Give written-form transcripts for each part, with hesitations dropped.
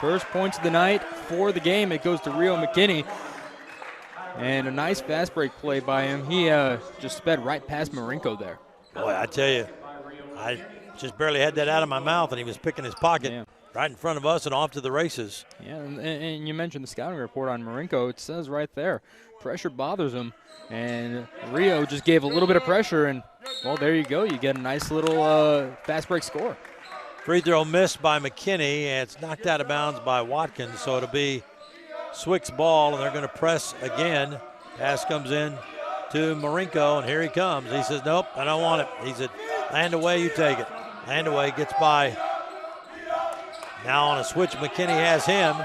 First points of the night for the game. It goes to Rio McKinney. And a nice fast break play by him. He just sped right past Marinko there. Boy, I tell you, I just barely had that out of my mouth, and he was picking his pocket right in front of us and off to the races. Yeah, and you mentioned the scouting report on Marinko. It says right there, pressure bothers him. And Rio just gave a little bit of pressure, and, well, there you go. You get a nice little fast break score. Free throw missed by McKinney, and it's knocked out of bounds by Watkins, so it'll be Swick's ball, and they're going to press again. Pass comes in to Marinko, and here he comes. He says, nope, I don't want it. He said, land away, you take it. Land away gets by. Now on a switch, McKinney has him.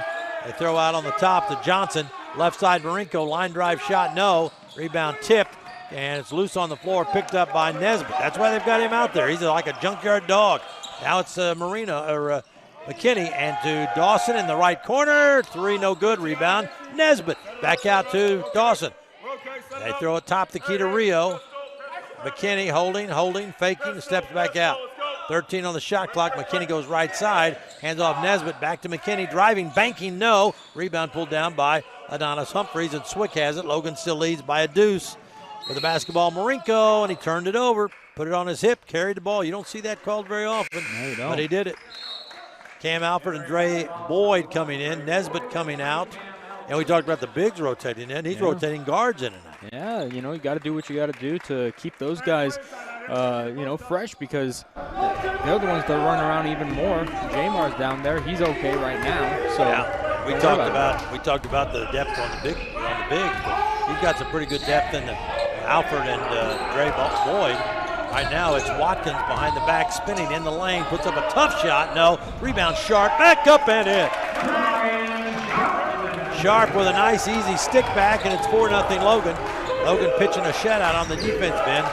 They throw out on the top to Johnson. Left side, Marinko, line drive shot, no. Rebound tipped, and it's loose on the floor, picked up by Nesbitt. That's why they've got him out there. He's like a junkyard dog. Now it's McKinney, and to Dawson in the right corner. Three, no good. Rebound, Nesbitt. Back out to Dawson. They throw it top the key to Rio. McKinney holding, faking, steps back out. 13 on the shot clock. McKinney goes right side. Hands off Nesbitt. Back to McKinney. Driving, banking, no. Rebound pulled down by Adonis Humphreys, and Swick has it. Logan still leads by a deuce. With the basketball, Marinko, and he turned it over. Put it on his hip, carried the ball. You don't see that called very often, no, you don't. But he did it. Cam Alford and Dre Boyd coming in. Nesbitt coming out. And we talked about the bigs rotating in. He's rotating guards in tonight. Yeah, you got to do what you got to do to keep those guys, fresh, because they're the ones that are running around even more. Jamar's down there. He's okay right now. So yeah, we talked about the depth on the bigs, but he's got some pretty good depth in the Alford and Dre Boyd. Right now it's Watkins behind the back, spinning in the lane, puts up a tough shot. No, rebound Sharp, back up and in. Sharp with a nice easy stick back, and it's 4-0 Logan. Logan pitching a shutout on the defense bin.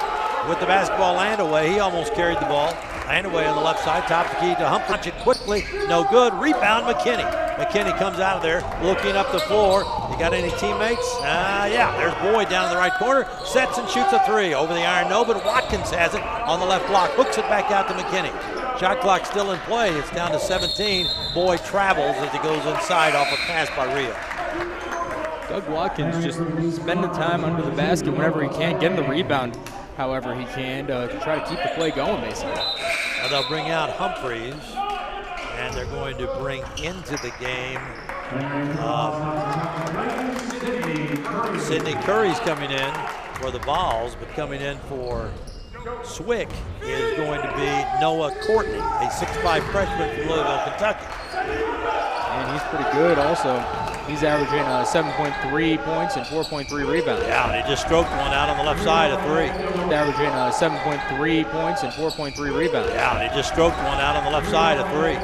With the basketball Landaway, he almost carried the ball. Landaway on the left side, top the key to Humphrey. Punch it quickly, no good. Rebound McKinney. McKinney comes out of there, looking up the floor. You got any teammates? Yeah, there's Boyd down in the right corner. Sets and shoots a three. Over the iron, no, but Watkins has it on the left block. Hooks it back out to McKinney. Shot clock still in play. It's down to 17. Boyd travels as he goes inside off a pass by Rio. Doug Watkins just spending time under the basket whenever he can, getting the rebound however he can to try to keep the play going, basically. Now they'll bring out Humphreys, and they're going to bring into the game Sidney Curry's coming in for the Vols, but coming in for Swick is going to be Noah Courtney, a 6'5 freshman from Louisville, Kentucky. And he's pretty good also. He's averaging 7.3 points and 4.3 rebounds. Yeah, and he just stroked one out on the left side, a three. He's averaging 7.3 points and 4.3 rebounds. Yeah, and he just stroked one out on the left side, a three.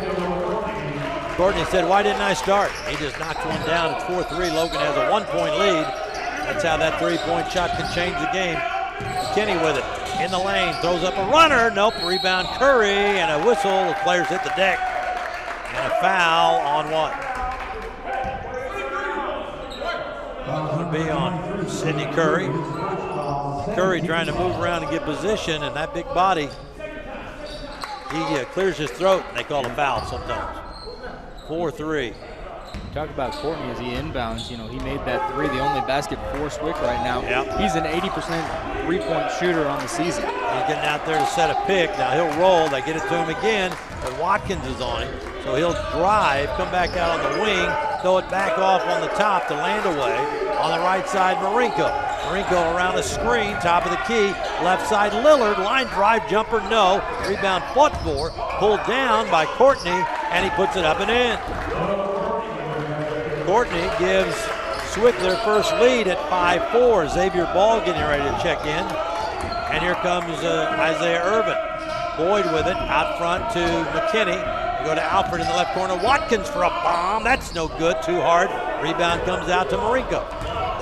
Courtney said, why didn't I start? He just knocked one down. It's 4-3. Logan has a 1-point lead. That's how that three-point shot can change the game. McKinney with it. In the lane, throws up a runner. Nope, rebound Curry, and a whistle. The players hit the deck. And a foul on what? Going to be on Sidney Curry. Curry trying to move around and get position, and that big body, he clears his throat, and they call a foul sometimes. 4-3. Talk about Courtney as he inbounds. He made that three, the only basket for Swick right now. Yep. He's an 80% three-point shooter on the season. He's getting out there to set a pick. Now he'll roll. They get it to him again, but Watkins is on him. So he'll drive, come back out on the wing, throw it back off on the top to Landaway. On the right side, Marinko. Marinko around the screen, top of the key. Left side, Lillard. Line drive, jumper, no. Rebound fought for. Pulled down by Courtney, and he puts it up and in. Courtney gives Swick their first lead at 5-4. Xavier Ball getting ready to check in. And here comes Isaiah Irvin. Boyd with it, out front to McKinney. We go to Alford in the left corner. Watkins for a bomb. That's no good, too hard. Rebound comes out to Marinko.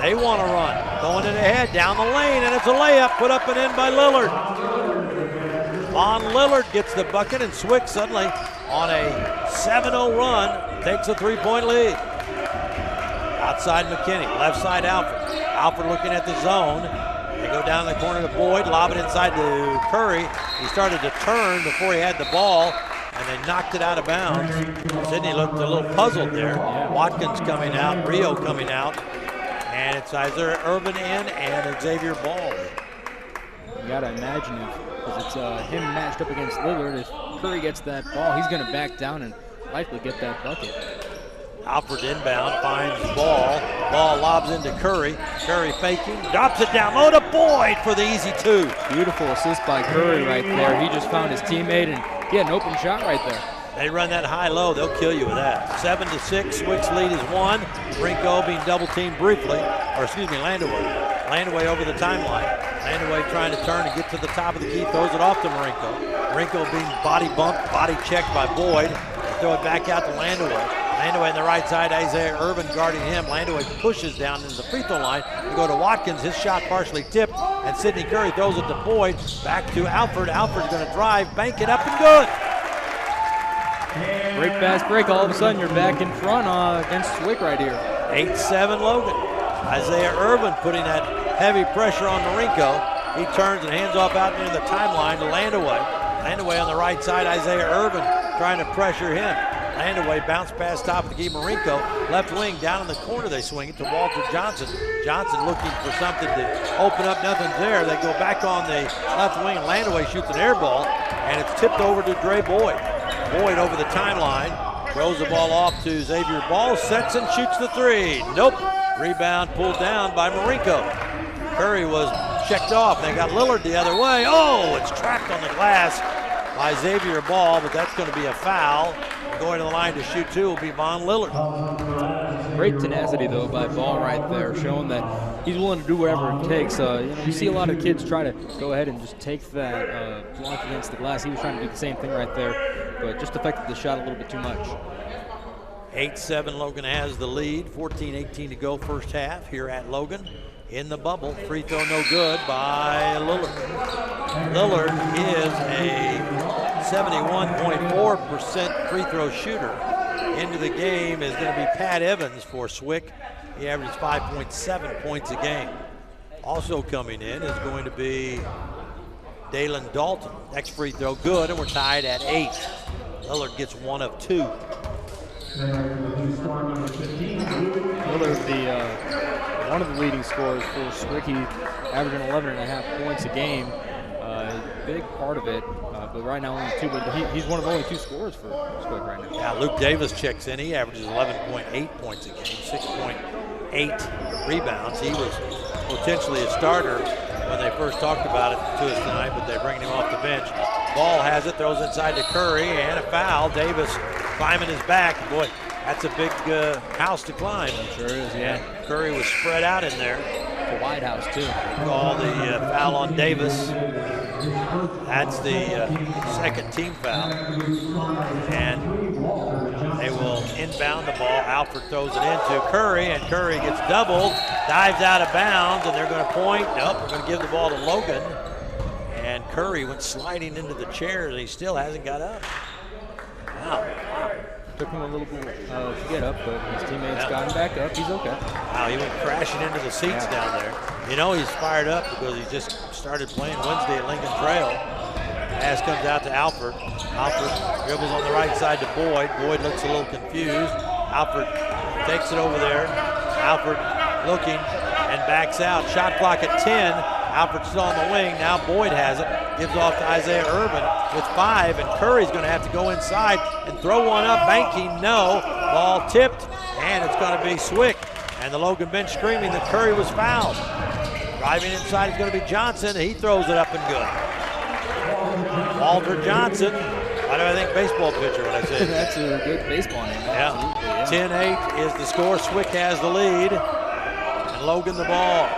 They want to run. Going it ahead, down the lane, and it's a layup put up and in by Lillard. Von Lillard gets the bucket, and Swick suddenly on a 7-0 run takes a three-point lead. Outside McKinney, left side Alford. Alford looking at the zone. They go down the corner to Boyd, lob it inside to Curry. He started to turn before he had the ball, and they knocked it out of bounds. Sydney looked a little puzzled there. Yeah. Watkins coming out, Rio coming out, and it's Isaiah Urban in and Xavier Ball. You got to imagine because it's him matched up against Lillard. If Curry gets that ball, he's going to back down and likely get that bucket. Alfred inbound, finds the ball. Ball lobs into Curry. Curry faking, drops it down low to Boyd for the easy two. Beautiful assist by Curry right there. He just found his teammate and he had an open shot right there. They run that high-low, they'll kill you with that. 7-6, Swick's lead is 1. Brinko being double-teamed briefly, Landaway. Landaway over the timeline. Landaway trying to turn and get to the top of the key, throws it off to Marinko. Marinko being body bumped, body checked by Boyd. Throw it back out to Landaway. Landaway on the right side, Isaiah Urban guarding him. Landaway pushes down into the free throw line. We go to Watkins, his shot partially tipped, and Sidney Curry throws it to Boyd. Back to Alfred. Alfred's going to drive, bank it up and good. Great fast break. All of a sudden, you're back in front against Swick right here. 8-7 Logan. Isaiah Urban putting that heavy pressure on Marinko. He turns and hands off out into the timeline to Landaway. Landaway on the right side, Isaiah Urban trying to pressure him. Landaway bounce pass top of the key. Marinko left wing down in the corner. They swing it to Walter Johnson. Johnson looking for something to open up. Nothing's there. They go back on the left wing. Landaway shoots an air ball, and it's tipped over to Dre Boyd. Boyd over the timeline, throws the ball off to Xavier Ball, sets and shoots the three. Nope. Rebound pulled down by Marinko. Curry was checked off. They got Lillard the other way. Oh, it's trapped on the glass by Xavier Ball, but that's going to be a foul. Going to the line to shoot two will be Von Lillard. Great tenacity, though, by Ball right there, showing that he's willing to do whatever it takes. You see a lot of kids try to go ahead and just take that block against the glass. He was trying to do the same thing right there, but just affected the shot a little bit too much. 8-7, Logan has the lead. 14-18 to go first half here at Logan. In the bubble, free throw no good by Lillard. Lillard is a 71.4% free throw shooter. Into the game is going to be Pat Evans for Swick. He averages 5.7 points a game. Also coming in is going to be Dalen Dalton. Next free throw good, and we're tied at 8. Lillard gets 1 of 2. Lillard, one of the leading scorers for Swick. He averaging 11.5 points a game. Big part of it, but right now only 2. But he's one of the only 2 scorers for Swick right now. Yeah, Luke Davis checks in. He averages 11.8 points a game, 6.8 rebounds. He was potentially a starter when they first talked about it to us tonight, but they're bringing him off the bench. Ball has it, throws inside to Curry, and a foul. Davis climbing his back. Boy, that's a big house to climb. It sure is, yeah. Curry was spread out in there. The White House, too. Call the foul on Davis. That's the second team foul. And they will inbound the ball. Alfred throws it into Curry, and Curry gets doubled, dives out of bounds, and they're going to point. Nope, we're going to give the ball to Logan. And Curry went sliding into the chairs, and he still hasn't got up. Wow. Took him a little bit to get up, but his teammates got him back up. He's okay. Wow, he went crashing into the seats down there. You know he's fired up because he just started playing Wednesday at Lincoln Trail. Pass comes out to Alfred. Alfred dribbles on the right side to Boyd. Boyd looks a little confused. Alfred takes it over there. Alfred looking and backs out. Shot clock at 10. Alfred's still on the wing. Now Boyd has it. Gives off to Isaiah Urban with 5, and Curry's going to have to go inside and throw one up. Banking, no. Ball tipped, and it's going to be Swick. And the Logan bench screaming that Curry was fouled. Driving inside is going to be Johnson. He throws it up and good. Walter Johnson. Why do I think baseball pitcher when I say that? That's a good baseball name. Yeah. 10-8 is the score. Swick has the lead. And Logan the ball.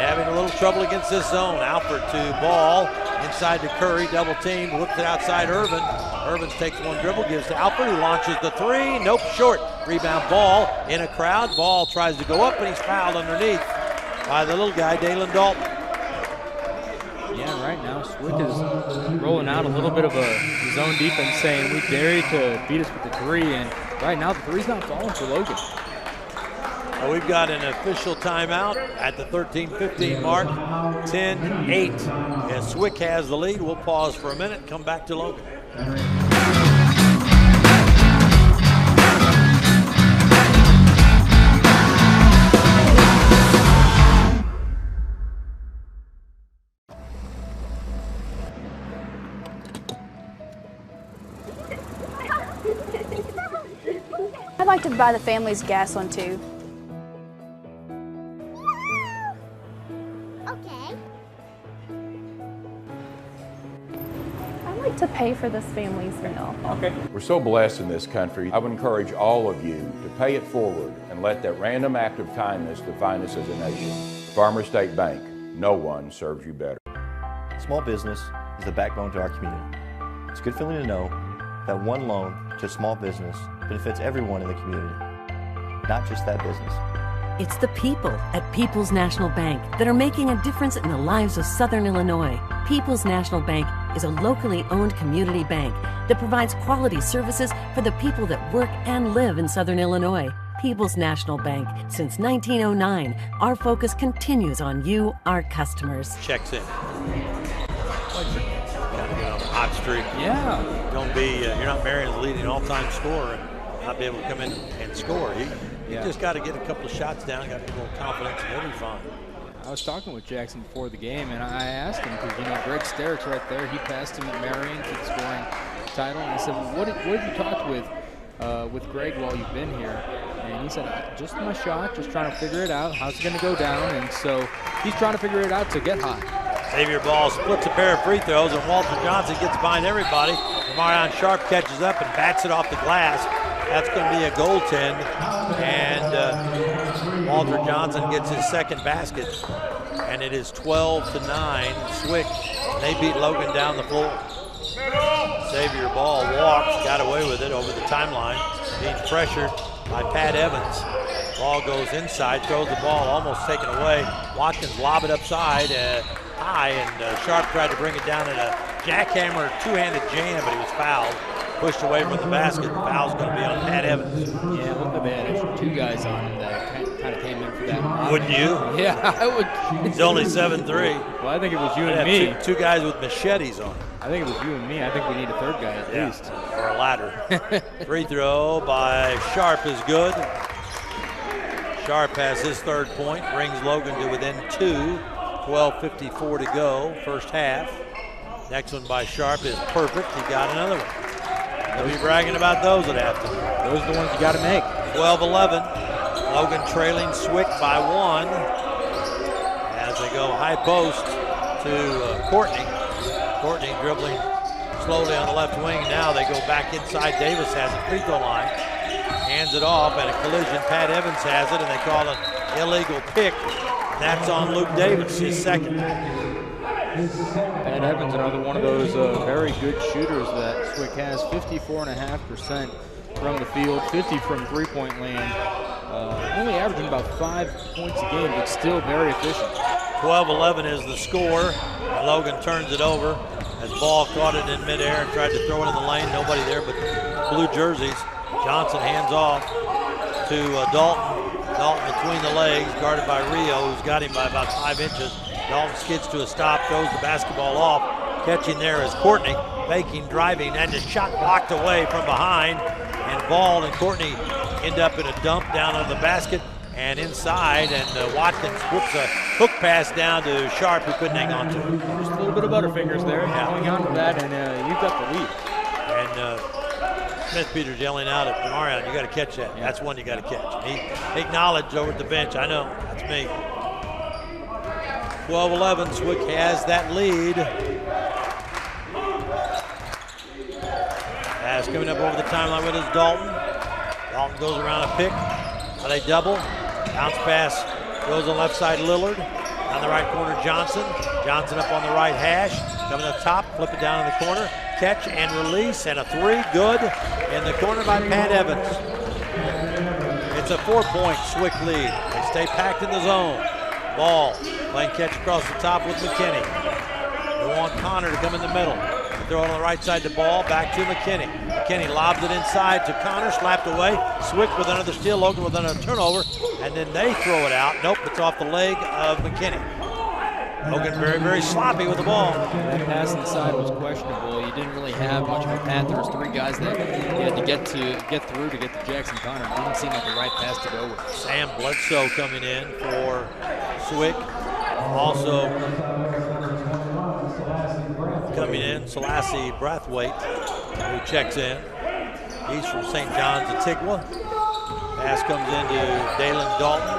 Having a little trouble against this zone. Alfred to Ball, inside to Curry, double team, whips it outside Urban. Urban takes one dribble, gives to Alfred, who launches the 3. Nope, short. Rebound Ball in a crowd. Ball tries to go up, and he's fouled underneath by the little guy, Dalen Dalton. Yeah, right now Swick is rolling out a little bit of a zone defense, saying we dare you to beat us with the 3, and right now the 3's not falling for Logan. Well, we've got an official timeout at the 13-15 mark, 10-8. As Swick has the lead, we'll pause for a minute, come back to Logan. I'd like to buy the family's gas one too. Okay. I'd like to pay for this family's meal. Okay. We're so blessed in this country. I would encourage all of you to pay it forward and let that random act of kindness define us as a nation. Farmers State Bank, no one serves you better. Small business is the backbone to our community. It's a good feeling to know that one loan to a small business benefits everyone in the community, not just that business. It's the people at People's National Bank that are making a difference in the lives of Southern Illinois. People's National Bank is a locally owned community bank that provides quality services for the people that work and live in Southern Illinois. People's National Bank. Since 1909, our focus continues on you, our customers. Checks in. Got to get on a hot streak. Yeah. Don't be, you're not Marion's leading all-time scorer and not be able to come in and score. You just got to get a couple of shots down, got a little confidence, and he'll be fine. I was talking with Jackson before the game, and I asked him, because, you know, Greg Sterrick's right there. He passed him at Marion to the scoring title. And I said, well, what have you talked with Greg while you've been here? And he said, just my shot, just trying to figure it out. How's it going to go down? And so he's trying to figure it out to get hot. Xavier Ball splits a pair of free throws, and Walter Johnson gets behind everybody. Marion Sharp catches up and bats it off the glass. That's going to be a goaltend, and Walter Johnson gets his second basket, and it is 12-9. Swick, they beat Logan down the floor. Xavier Ball walks, got away with it over the timeline, being pressured by Pat Evans. Ball goes inside, throws the ball, almost taken away. Watkins lob it upside high, and Sharp tried to bring it down in a jackhammer, two-handed jam, but he was fouled. Pushed away from the basket. The foul's going to be on Pat Evans. Yeah, look at that. There's two guys on him that kind of came in for that. Wouldn't you? Yeah, I would. He's only 7'3". Well, I think it was you I'd and have me. Two guys with machetes on. I think it was you and me. I think we need a third guy at least. Or a ladder. Free throw by Sharp is good. Sharp has his third point, brings Logan to within 2. 12:54 to go, first half. Next one by Sharp is perfect. He got another one. They'll be bragging about those at halftime. Those are the ones you got to make. 12-11. Logan trailing Swick by 1 as they go high post to Courtney. Courtney dribbling slowly on the left wing. Now they go back inside. Davis has a free throw line. Hands it off, and a collision. Pat Evans has it, and they call an illegal pick. That's on Luke Davis, his second. Pat Evans, another one of those very good shooters that Swick has. 54.5% from the field, 50 from three-point land. Only averaging about 5 points a game, but still very efficient. 12-11 is the score. Logan turns it over as Ball caught it in midair and tried to throw it in the lane. Nobody there but blue jerseys. Johnson hands off to Dalton. Dalton between the legs, guarded by Rio, who's got him by about 5 inches. Dalton skids to a stop, throws the basketball off. Catching there is Courtney, faking, driving, and the shot blocked away from behind. And Ball and Courtney end up in a dump down on the basket and inside, and Watkins whips a hook pass down to Sharp, who couldn't hang on to it. Just a little bit of Butterfingers there, hanging on to that, and you've got the lead. And Smith-Peters yelling out at Marion, you got to catch that. Yeah. That's one you got to catch. He acknowledged over at the bench, I know, that's me. 12-11, Swick has that lead. Pass coming up over the timeline with us, Dalton. Dalton goes around a pick. They double. Bounce pass goes on left side, Lillard. On the right corner, Johnson. Johnson up on the right hash. Coming up top, flip it down in the corner. Catch and release, and a three, good. In the corner by Pat Evans. It's a 4-point Swick lead. They stay packed in the zone. Ball playing catch across the top with McKinney. They want Connor to come in the middle. Throw it on the right side to Ball, back to McKinney. McKinney lobs it inside to Connor, slapped away. Swick with another steal, Logan with another turnover, and then they throw it out. Nope, it's off the leg of McKinney. Logan very, very sloppy with the ball. That pass inside was questionable. You didn't really have much of a path. There was 3 guys that you had to get through to get to Jackson Connor. It didn't seem like the right pass to go with. Sam Bledsoe coming in for Swick. Also coming in, Selassie Brathwaite, who checks in. He's from St. John's Antigua. Pass comes into Dalen Dalton.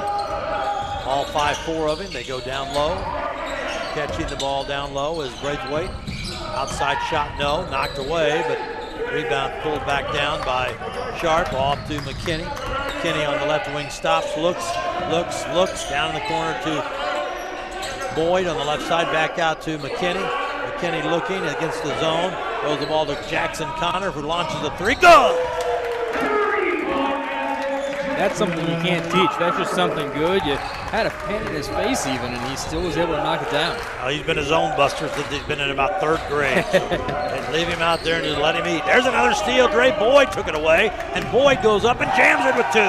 All 5'4" of him. They go down low. Catching the ball down low is Braithwaite. Outside shot, no. Knocked away, but rebound pulled back down by Sharp. Off to McKinney. McKinney on the left wing stops, looks. Down in the corner to Boyd on the left side. Back out to McKinney. McKinney looking against the zone. Throws the ball to Jackson Connor, who launches a three. Good! That's something you can't teach. That's just something good. You had a pen in his face even, and he still was able to knock it down. He's been a zone buster since he's been in about 3rd grade. So they leave him out there and just let him eat. There's another steal. Dre Boyd took it away, and Boyd goes up and jams it with 2.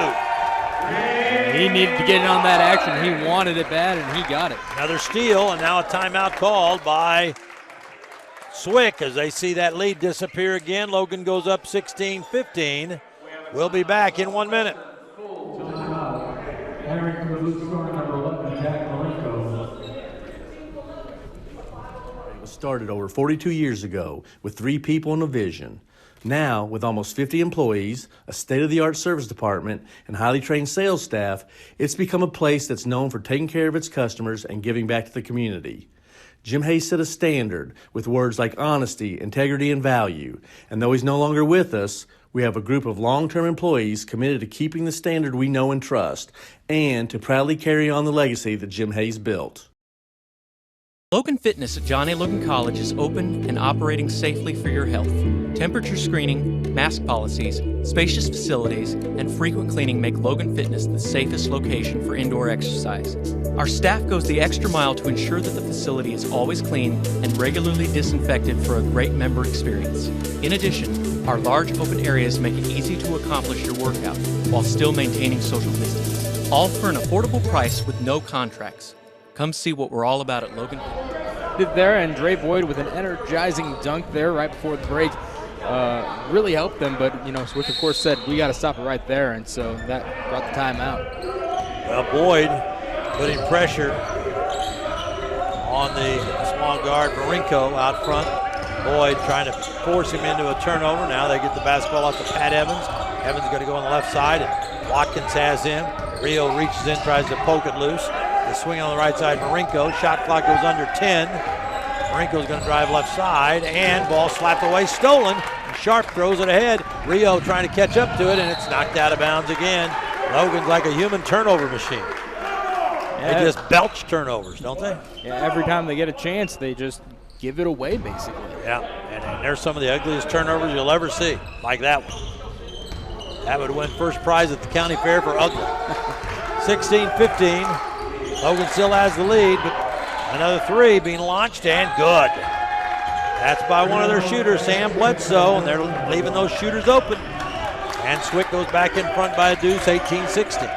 He needed to get in on that action. He wanted it bad, and he got it. Another steal, and now a timeout called by Swick as they see that lead disappear again. Logan goes up 16-15. We'll be back in 1 minute. It was started over 42 years ago with 3 people and a vision. Now, with almost 50 employees, a state-of-the-art service department, and highly trained sales staff, it's become a place that's known for taking care of its customers and giving back to the community. Jim Hayes set a standard with words like honesty, integrity, and value. And though he's no longer with us, we have a group of long-term employees committed to keeping the standard we know and trust, and to proudly carry on the legacy that Jim Hayes built. Logan Fitness at John A. Logan College is open and operating safely for your health. Temperature screening, mask policies, spacious facilities, and frequent cleaning make Logan Fitness the safest location for indoor exercise. Our staff goes the extra mile to ensure that the facility is always clean and regularly disinfected for a great member experience. In addition, our large open areas make it easy to accomplish your workout while still maintaining social distance. All for an affordable price with no contracts. Come see what we're all about at Logan. Did there, and Dre Boyd with an energizing dunk there right before the break really helped them. But Swick of course said we got to stop it right there, and so that brought the timeout. Well, Boyd putting pressure on the small guard Marinko out front. Boyd trying to force him into a turnover. Now they get the basketball off to Pat Evans. Evans going to go on the left side, and Watkins has him. Rio reaches in, tries to poke it loose. The swing on the right side, Marinko. Shot clock goes under 10. Marinko's going to drive left side, and ball slapped away, stolen. Sharp throws it ahead. Rio trying to catch up to it, and it's knocked out of bounds again. Logan's like a human turnover machine. They just belch turnovers, don't they? Yeah, every time they get a chance, they just give it away, basically. Yeah, and there's some of the ugliest turnovers you'll ever see, like that one. That would win first prize at the county fair for ugly. 16-15. Logan still has the lead, but another 3 being launched, and good. That's by one of their shooters, Sam Bledsoe, and they're leaving those shooters open. And Swick goes back in front by a deuce, 18-16.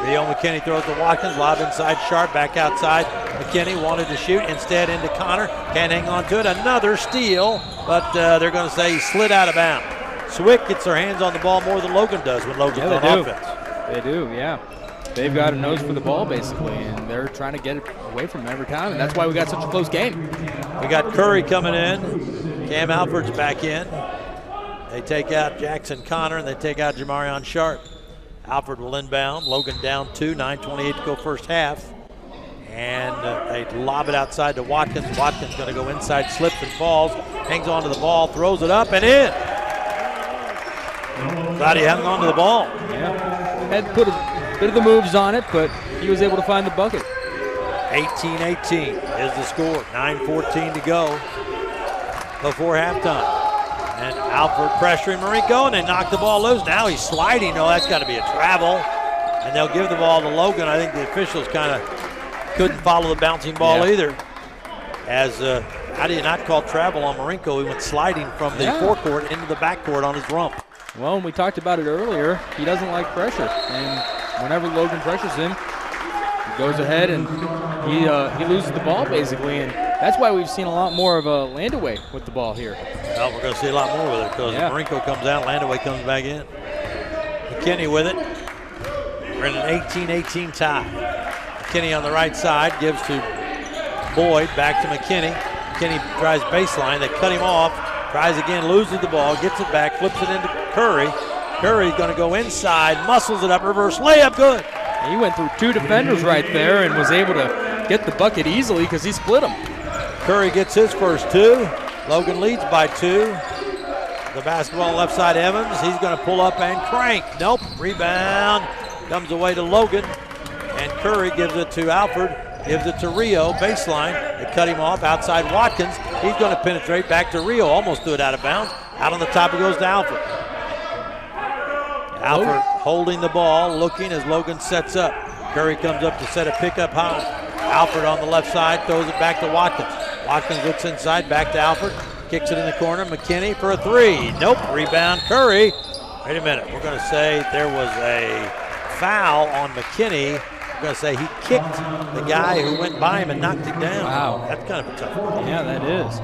Rio McKinney throws to Watkins, lob inside Sharp, back outside. McKinney wanted to shoot, instead into Connor. Can't hang on to it. Another steal, but they're going to say he slid out of bounds. Swick gets their hands on the ball more than Logan does when Logan's on offense. They do, yeah. They've got a nose for the ball, basically, and they're trying to get it away from them every time, and that's why we got such a close game. We got Curry coming in. Cam Alford's back in. They take out Jackson Connor, and they take out Jamarion Sharp. Alford will inbound. Logan down 2, 9:28 to go first half. And they lob it outside to Watkins. Watkins going to go inside, slips and falls, hangs onto the ball, throws it up and in. Glad he hung onto the ball. Yeah, had to put a bit of the moves on it, but he was able to find the bucket. 18-18 is the score. 9:14 to go before halftime. And Alford pressuring Marinko, and they knock the ball loose. Now he's sliding. No, that's got to be a travel. And they'll give the ball to Logan. I think the officials kind of couldn't follow the bouncing ball either. As how do you not call travel on Marinko? He went sliding from the forecourt into the backcourt on his rump. Well, and we talked about it earlier. He doesn't like pressure. And whenever Logan pressures him, he goes ahead and he loses the ball, basically. And that's why we've seen a lot more of Landaway with the ball here. Well, we're going to see a lot more with it because Marinko comes out, Landaway comes back in. McKinney with it. We're in an 18-18 tie. McKinney on the right side gives to Boyd, back to McKinney. McKinney tries baseline, they cut him off, tries again, loses the ball, gets it back, flips it into Curry. Curry's going to go inside, muscles it up, reverse layup, good. He went through 2 defenders right there and was able to get the bucket easily because he split them. Curry gets his first 2. Logan leads by 2. The basketball left side, Evans. He's going to pull up and crank. Nope. Rebound comes away to Logan. And Curry gives it to Alford. Gives it to Rio. Baseline. They cut him off outside Watkins. He's going to penetrate back to Rio. Almost threw it out of bounds. Out on the top it goes to Alford. Alford holding the ball, looking as Logan sets up. Curry comes up to set a pickup high. Alford on the left side throws it back to Watkins. Watkins looks inside, back to Alford. Kicks it in the corner. McKinney for a 3. Nope. Rebound Curry. Wait a minute. We're going to say there was a foul on McKinney. We're going to say he kicked the guy who went by him and knocked him down. Wow. That's kind of a tough one. Yeah, that is.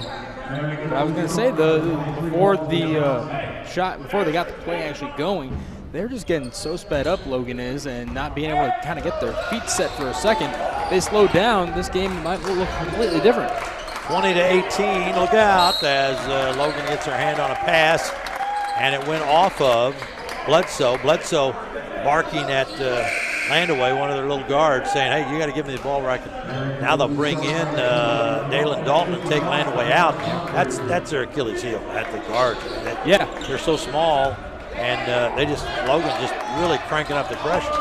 But I was going to say, before they got the play actually going, they're just getting so sped up, Logan is, and not being able to kind of get their feet set for a second. They slow down, this game might look completely different. 20-18, look out as Logan gets her hand on a pass, and it went off of Bledsoe. Bledsoe barking at Landaway, one of their little guards, saying, hey, you got to give me the ball where I can. Now they'll bring in Dalen Dalton and take Landaway out. That's their Achilles heel at the guard. They're so small, and Logan just really cranking up the pressure.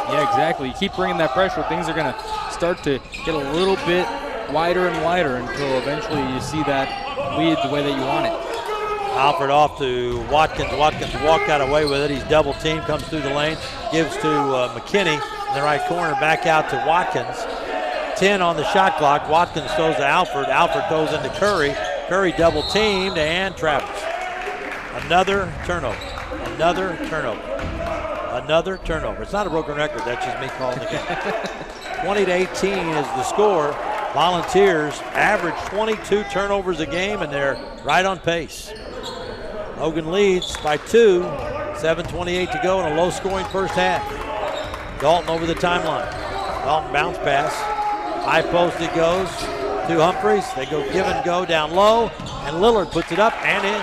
Yeah, exactly. You keep bringing that pressure, things are going to start to get a little bit wider and wider until eventually you see that lead the way that you want it. Alford off to Watkins. Watkins walked out away with it. He's double teamed, comes through the lane, gives to McKinney in the right corner, back out to Watkins. 10 on the shot clock. Watkins throws to Alford. Alford throws into Curry. Curry double teamed and travels. Another turnover. Another turnover. Another turnover. It's not a broken record. That's just me calling the game. 20-18 is the score. Volunteers average 22 turnovers a game, and they're right on pace. Logan leads by 2. 7:28 to go in a low-scoring first half. Dalton over the timeline. Dalton bounce pass. High post it goes to Humphreys. They go give and go down low, and Lillard puts it up and in.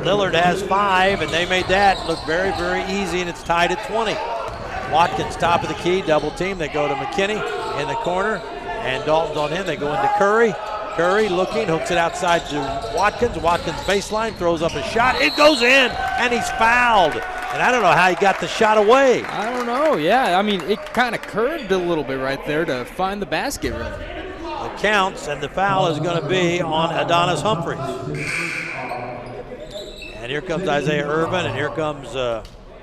Lillard has 5, and they made that look very, very easy, and it's tied at 20. Watkins top of the key, double team. They go to McKinney in the corner, and Dalton's on him. They go into Curry. Curry looking, hooks it outside to Watkins. Watkins baseline, throws up a shot. It goes in, and he's fouled. And I don't know how he got the shot away. I don't know, yeah. I mean, it kind of curved a little bit right there to find the basket, really. It counts, and the foul is going to be on Adonis Humphreys. And here comes Isaiah Irvin, and here comes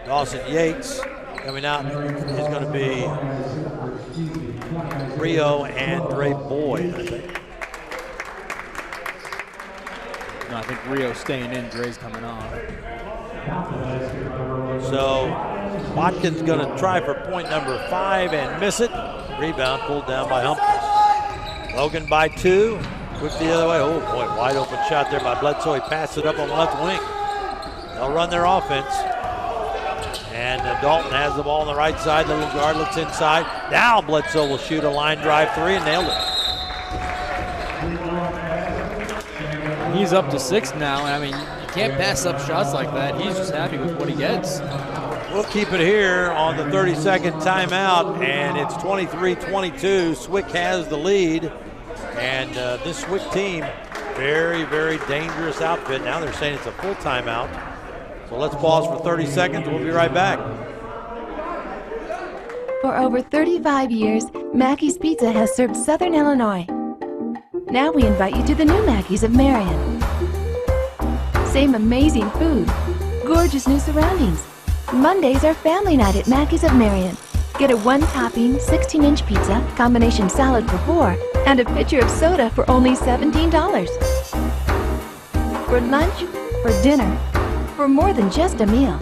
Dawson Yates. Coming out is going to be Rio and Dre Boyd, I think. No, I think Rio's staying in, Dre's coming on. So Watkins going to try for point number 5 and miss it. Rebound pulled down by Humphreys. Logan by 2. Quick the other way. Oh boy, wide open shot there by Bledsoe. He passed it up on the left wing. They'll run their offense. And Dalton has the ball on the right side. The little guard looks inside. Now Bledsoe will shoot a line drive 3 and nailed it. He's up to 6 now. I mean, you can't pass up shots like that. He's just happy with what he gets. We'll keep it here on the 30-second timeout, and it's 23-22. Swick has the lead, and this Swick team, very, very dangerous outfit. Now they're saying it's a full timeout. So let's pause for 30 seconds. We'll be right back. For over 35 years, Mackey's Pizza has served Southern Illinois. Now we invite you to the new Mackey's of Marion. Same amazing food, gorgeous new surroundings. Mondays are family night at Mackey's of Marion. Get a 1-topping, 16-inch pizza, combination salad for 4, and a pitcher of soda for only $17. For lunch, for dinner, for more than just a meal.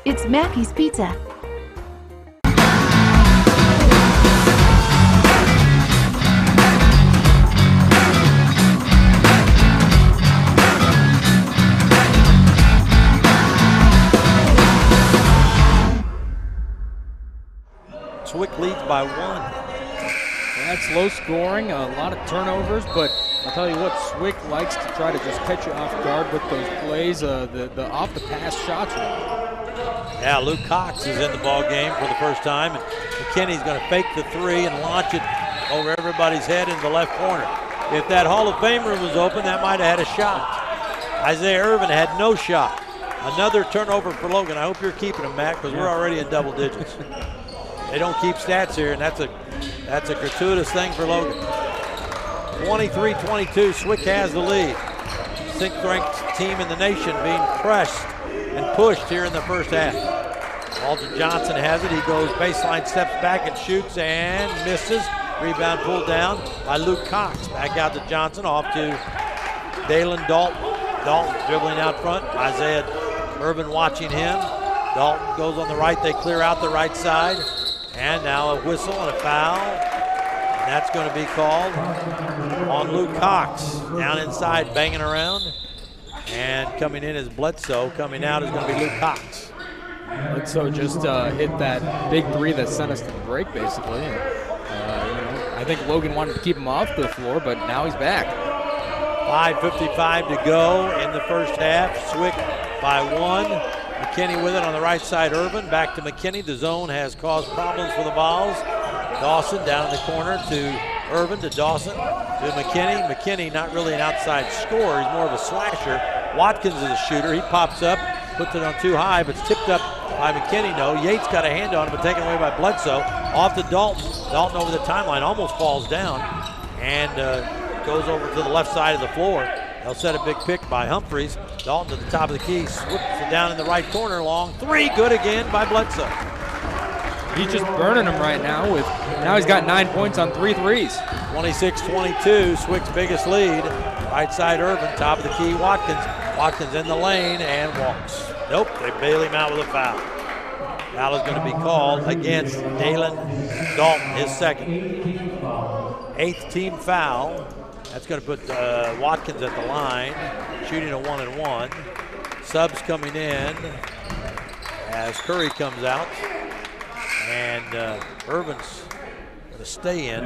It's Mackey's Pizza. Swick leads by 1. That's low scoring, a lot of turnovers, but I'll tell you what, Swick likes to try to just catch you off guard with those plays, the off-the-pass shots. Yeah, Luke Cox is in the ball game for the first time, and McKinney's going to fake the three and launch it over everybody's head in the left corner. If that Hall of Famer was open, that might have had a shot. Isaiah Irvin had no shot. Another turnover for Logan. I hope you're keeping them, Matt, because we're already in double digits. They don't keep stats here, and that's a gratuitous thing for Logan. 23-22, Swick has the lead. 6th-ranked team in the nation being pressed and pushed here in the first half. Walter Johnson has it. He goes baseline, steps back and shoots and misses. Rebound pulled down by Luke Cox. Back out to Johnson, off to Dalen Dalton. Dalton dribbling out front. Isaiah Irvin watching him. Dalton goes on the right. They clear out the right side. And now a whistle and a foul. And that's going to be called on Luke Cox. Down inside, banging around. And coming in is Bledsoe. Coming out is going to be Luke Cox. Bledsoe just hit that big three that sent us to the break, basically. And, I think Logan wanted to keep him off the floor, but now he's back. 5:55 to go in the first half. Swick by 1. McKinney with it on the right side. Irvin back to McKinney. The zone has caused problems for the Vols. Dawson down in the corner to Irvin, to Dawson, to McKinney. McKinney not really an outside scorer. He's more of a slasher. Watkins is a shooter. He pops up, puts it on too high, but it's tipped up by McKinney. No, Yates got a hand on it, but taken away by Bledsoe. Off to Dalton. Dalton over the timeline, almost falls down and goes over to the left side of the floor. They'll set a big pick by Humphreys. Dalton to the top of the key, whips it down in the right corner. Long three, good again by Bledsoe. He's just burning them right now. Now he's got 9 points on 3 threes. 26-22, Swick's biggest lead. Right side Irvin, top of the key, Watkins. Watkins in the lane and walks. Nope, they bail him out with a foul. Foul is going to be called against Dalen Dalton, his second. 8th team foul. That's going to put Watkins at the line, shooting a 1-and-1. Subs coming in as Curry comes out. And Irvin's going to stay in.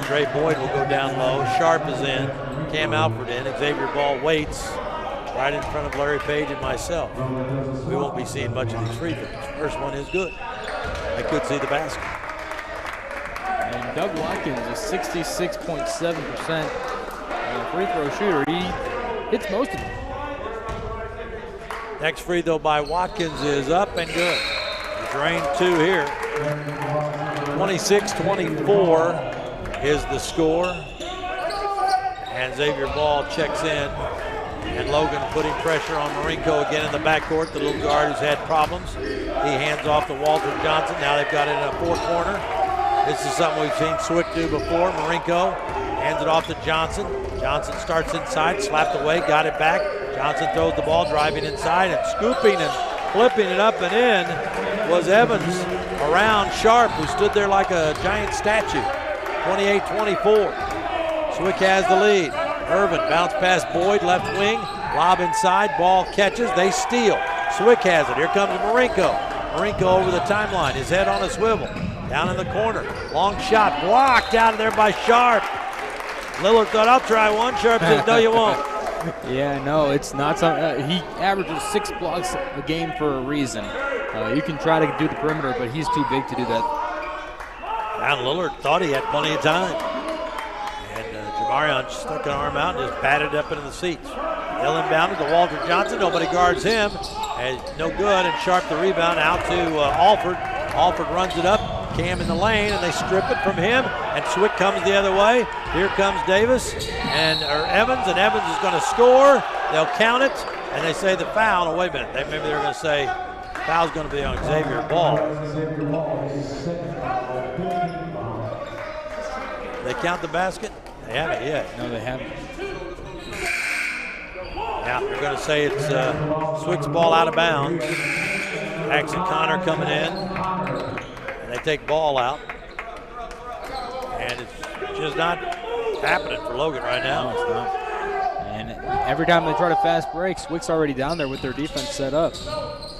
Trey Boyd will go down low. Sharp is in. Cam Alford in. Xavier Ball waits right in front of Larry Page and myself. We won't be seeing much of these free throws. First one is good. I could see the basket. And Doug Watkins is 66.7% free throw shooter. He hits most of them. Next free throw by Watkins is up and good. Drain 2 here. 26-24 is the score. And Xavier Ball checks in. And Logan putting pressure on Marinko again in the backcourt, the little guard who's had problems. He hands off to Walter Johnson. Now they've got it in a 4-corner. This is something we've seen Swick do before. Marinko hands it off to Johnson. Johnson starts inside, slapped away, got it back. Johnson throws the ball, driving inside and scooping and flipping it up and in was Evans around Sharp, who stood there like a giant statue. 28-24. Swick has the lead. Irvin bounce past Boyd, left wing, lob inside, ball catches, they steal. Swick has it, here comes Marinko. Marinko over the timeline, his head on a swivel. Down in the corner, long shot, blocked out of there by Sharp. Lillard thought, I'll try one. Sharp says, no, you won't. Yeah, no, it's not something. He averages 6 blocks a game for a reason. You can try to do the perimeter, but he's too big to do that. And Lillard thought he had plenty of time. And Jamarion stuck an arm out and just batted up into the seats. They'll inbound it to Walter Johnson. Nobody guards him. And no good. And Sharp the rebound out to Alford. Alford runs it up. Cam in the lane, and they strip it from him. And Swick comes the other way. Here comes Davis and Evans is going to score. They'll count it, and they say the foul. No, wait a minute. Maybe they're going to say foul's going to be on Xavier Ball. They count the basket? They haven't yet. No, they haven't. Yeah, they're going to say it's Swick's ball out of bounds. Jackson Connor coming in. And they take ball out. And it's just not happening for Logan right now. No, it's not. And every time they try to fast break, Swick's already down there with their defense set up.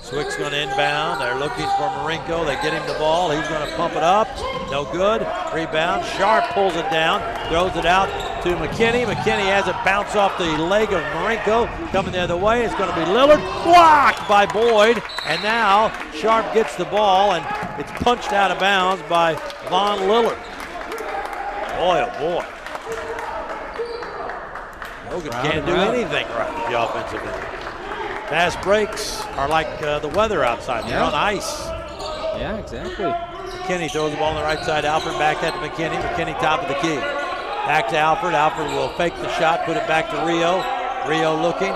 Swick's going to inbound. They're looking for Marinko. They get him the ball. He's going to pump it up. No good. Rebound. Sharp pulls it down. Throws it out to McKinney. McKinney has it bounce off the leg of Marinko. Coming the other way, it's going to be Lillard. Blocked by Boyd. And now Sharp gets the ball, and it's punched out of bounds by Von Lillard. Boy, oh boy. Logan can't do anything right with the offensive end. Fast breaks are like the weather outside. They're on ice. Yeah, exactly. McKinney throws the ball on the right side. Alfred back at McKinney. McKinney top of the key. Back to Alfred. Alfred will fake the shot, put it back to Rio. Rio looking.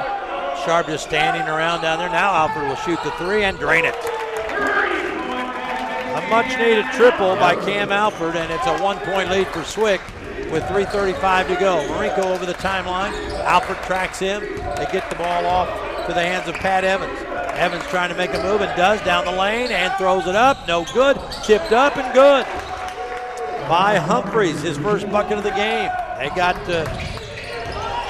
Sharp just standing around down there. Now Alfred will shoot the three and drain it. A much-needed triple by Cam Alford, and it's a 1-point lead for Swick with 3:35 to go. Marinko over the timeline. Alfred tracks him. They get the ball off to the hands of Pat Evans. Evans trying to make a move and does down the lane and throws it up. No good. Tipped up and good by Humphreys, his first bucket of the game. They got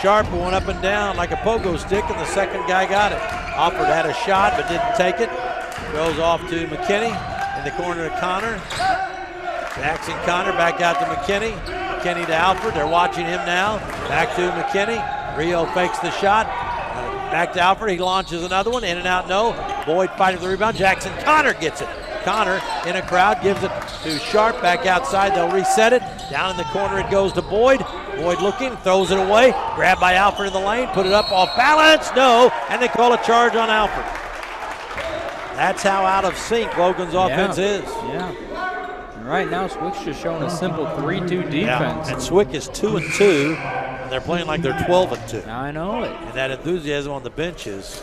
Sharp going up and down like a pogo stick, and the second guy got it. Alford had a shot but didn't take it. Goes off to McKinney in the corner to Connor. Jackson Connor back out to McKinney. McKinney to Alford. They're watching him now. Back to McKinney. Rio fakes the shot. Back to Alford. He launches another one. In and out, no. Boyd fighting for the rebound. Jackson Connor gets it. Connor in a crowd gives it to Sharp. Back outside. They'll reset it. Down in the corner it goes to Boyd. Boyd looking, throws it away. Grabbed by Alford in the lane. Put it up off balance. No. And they call a charge on Alford. That's how out of sync Logan's offense is. Yeah. And right now, Swick's just showing a simple 3-2 defense. Yeah. And Swick is 2-2. And they're playing like they're 12-2. I know it. And that enthusiasm on the bench is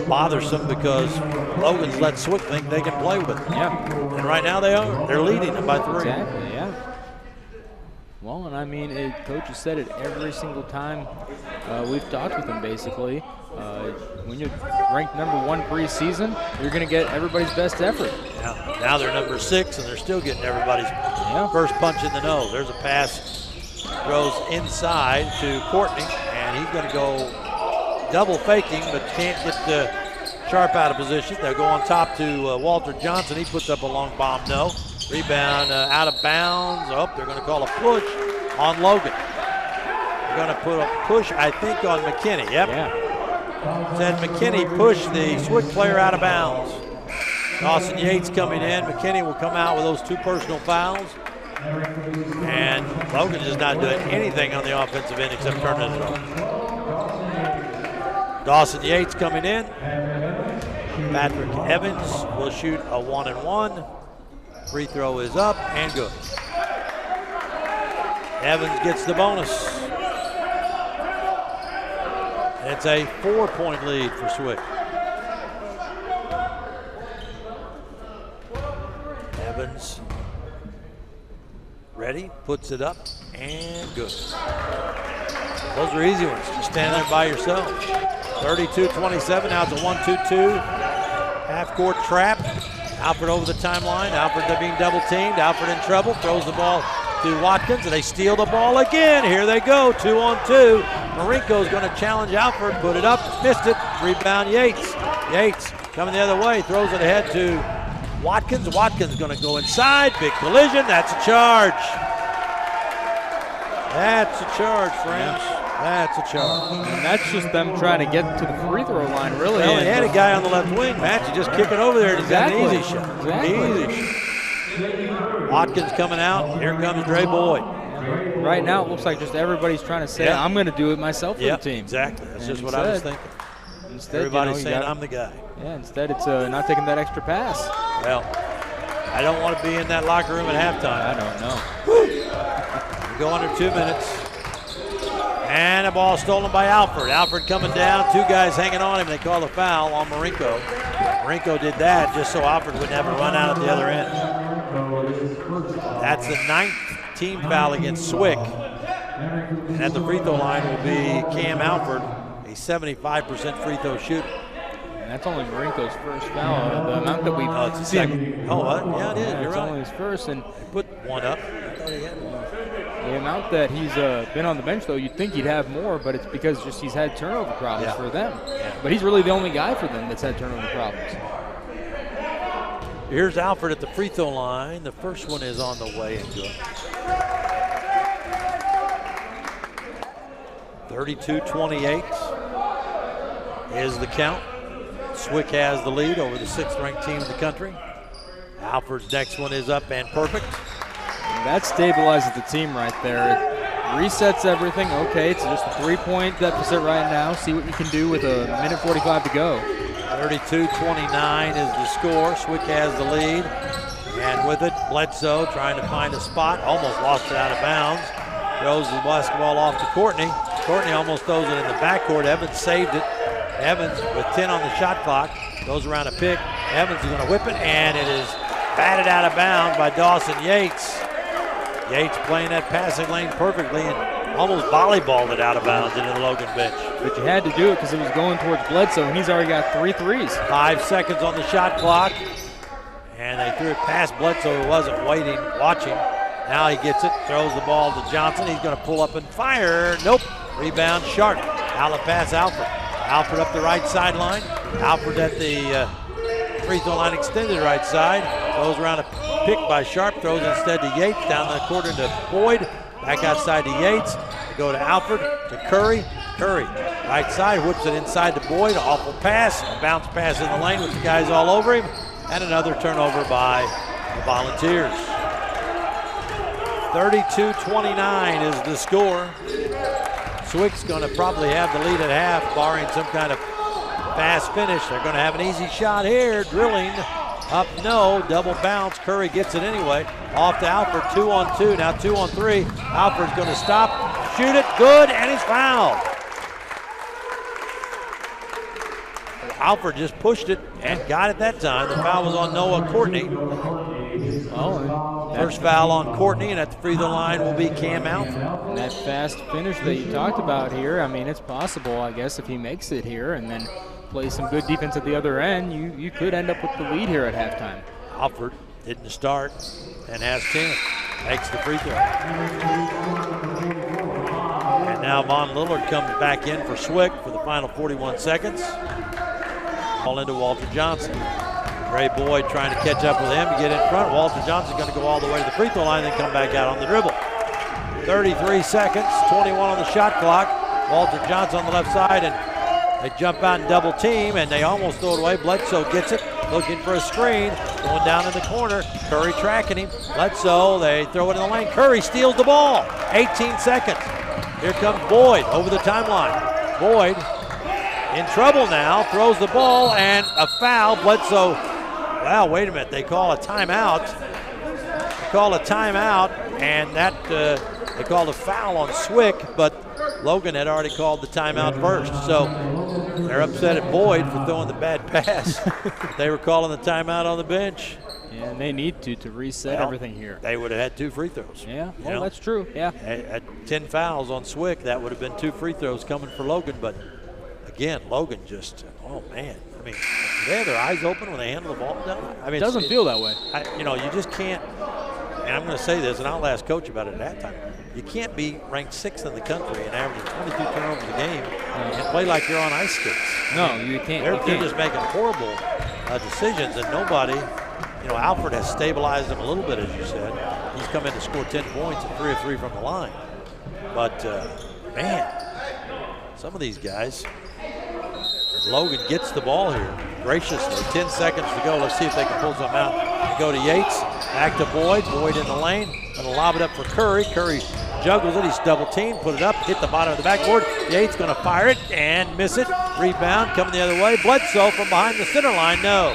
bothersome because Logan's let Swick think they can play with it. Yeah. And right now they are. They're leading them by 3. Exactly, yeah. Well, and I mean, Coach has said it every single time we've talked with him, basically. When you're ranked #1 preseason, you're going to get everybody's best effort. Yeah. Now they're number 6, and they're still getting everybody's first punch in the nose. There's a pass, goes inside to Courtney, and he's going to go double faking, but can't get Sharp out of position. They'll go on top to Walter Johnson. He puts up a long bomb, no. Rebound out of bounds. Oh, they're going to call a push on Logan. They're going to put a push, I think, on McKinney. Yep. Yeah. Said McKinney pushed the Swick player out of bounds. Dawson Yates coming in. McKinney will come out with those 2 personal fouls. And Logan is not doing anything on the offensive end except turning it over. Dawson Yates coming in. Patrick Evans will shoot a 1-and-1. Free throw is up and good. Evans gets the bonus. It's a 4-point lead for Swick. Evans ready, puts it up, and good. Those are easy ones. Just stand there by yourself. 32-27, now it's a 1-2-2. Half-court trap. Alfred over the timeline. Alfred being double teamed. Alfred in trouble. Throws the ball to Watkins, and they steal the ball again. Here they go, 2-on-2. Marinko's going to challenge Alfred. Put it up, missed it. Rebound Yates. Yates coming the other way. Throws it ahead to Watkins. Watkins going to go inside. Big collision. That's a charge. That's a charge, friends. That's a charge. And that's just them trying to get to the free throw line, really. Well, they had a guy on the left wing, Matt. You just kick it over there and he's got an easy shot. Exactly. Easy shot. Watkins coming out. Here comes Dre Boyd. Right now, it looks like just everybody's trying to say, I'm going to do it myself for the team. Exactly. That's just what I was thinking. Instead, everybody's saying, I'm the guy. Yeah, instead it's not taking that extra pass. Well, I don't want to be in that locker room at halftime. I don't know. We go under 2 minutes. And a ball stolen by Alfred. Alfred coming down, 2 guys hanging on him. They call the foul on Marinko. Marinko did that just so Alfred wouldn't have a run out at the other end. That's the 9th team foul against Swick. And at the free throw line will be Cam Alford, a 75% free throw shooter. And that's only Marinko's first foul. The amount that we've it's the second. Oh, what? Yeah, it is. You're it's right. only his first. And he put 1 up. I thought he had 1. The amount that he's been on the bench, though, you'd think he'd have more, but it's because just he's had turnover problems for them. Yeah. But he's really the only guy for them that's had turnover problems. Here's Alfred at the free throw line. The first one is on the way and good. 32-28 is the count. Swick has the lead over the 6th-ranked team in the country. Alford's next one is up and perfect. And that stabilizes the team right there. It resets everything. Okay, it's just a 3-point deficit right now. See what you can do with a minute 45 to go. 32-29 is the score. Swick has the lead. And with it, Bledsoe trying to find a spot. Almost lost it out of bounds. Throws the basketball off to Courtney. Courtney almost throws it in the backcourt. Evans saved it. Evans with 10 on the shot clock. Goes around a pick. Evans is going to whip it, and it is batted out of bounds by Dawson Yates. Yates playing that passing lane perfectly and almost volleyballed it out of bounds into the Logan bench. But you had to do it because it was going towards Bledsoe, and he's already got 3 threes. 5 seconds on the shot clock. And they threw it past Bledsoe, who wasn't watching. Now he gets it, throws the ball to Johnson. He's going to pull up and fire. Nope. Rebound, Sharp. Outlet pass, Alford. Alford up the right sideline. Alford at the free throw line, extended right side. Goes around a pick by Sharp. Throws instead to Yates. Down the court into Boyd. Back outside to Yates. They go to Alford, to Curry. Curry, right side, whips it inside to Boyd. Awful pass. A bounce pass in the lane with the guys all over him. And another turnover by the Volunteers. 32-29 is the score. Swick's going to probably have the lead at half, barring some kind of fast finish. They're going to have an easy shot here. Drilling up, no. Double bounce. Curry gets it anyway. Off to Alford, 2-on-2. Now 2-on-3. Alford's going to stop, shoot it, good, and he's fouled. Alford just pushed it and got it that time. The foul was on Noah Courtney. First foul on Courtney, and at the free throw line will be Cam Alford. And that fast finish that you talked about here, I mean, it's possible, I guess, if he makes it here and then plays some good defense at the other end, you could end up with the lead here at halftime. Alford didn't start and has 10. Makes the free throw. And now Von Lillard comes back in for Swick for the final 41 seconds. Ball into Walter Johnson. Ray Boyd trying to catch up with him to get in front. Walter Johnson's going to go all the way to the free throw line and then come back out on the dribble. 33 seconds, 21 on the shot clock. Walter Johnson on the left side, and they jump out and double team, and they almost throw it away. Bledsoe gets it, looking for a screen, going down in the corner. Curry tracking him. Bledsoe, they throw it in the lane. Curry steals the ball. 18 seconds. Here comes Boyd over the timeline. Boyd in trouble now, throws the ball, and a foul. Bledsoe, wow, wait a minute, they call a timeout. And that they called a foul on Swick, but Logan had already called the timeout first. So they're upset at Boyd for throwing the bad pass. They were calling the timeout on the bench. Yeah, and they need to reset everything here. They would have had 2 free throws. Yeah, well, that's true, yeah. At 10 fouls on Swick, that would have been 2 free throws coming for Logan, but again, Logan just, oh man. I mean, they have their eyes open when they handle the ball down. I mean, it doesn't feel that way. You just can't, and I'm going to say this, and I'll ask Coach about it at that time. You can't be ranked 6th in the country and averaging 22 turnovers a game and play like you're on ice skates. No, you can't. They're just making horrible decisions, and nobody, Alford has stabilized them a little bit, as you said. He's come in to score 10 points and 3 of 3 from the line. But, man, some of these guys, Logan gets the ball here graciously. 10 seconds to go. Let's see if they can pull something out. They go to Yates, back to Boyd. Boyd in the lane. Going to lob it up for Curry. Curry juggles it. He's double teamed, put it up, hit the bottom of the backboard. Yates going to fire it and miss it. Rebound coming the other way. Bledsoe from behind the center line. No.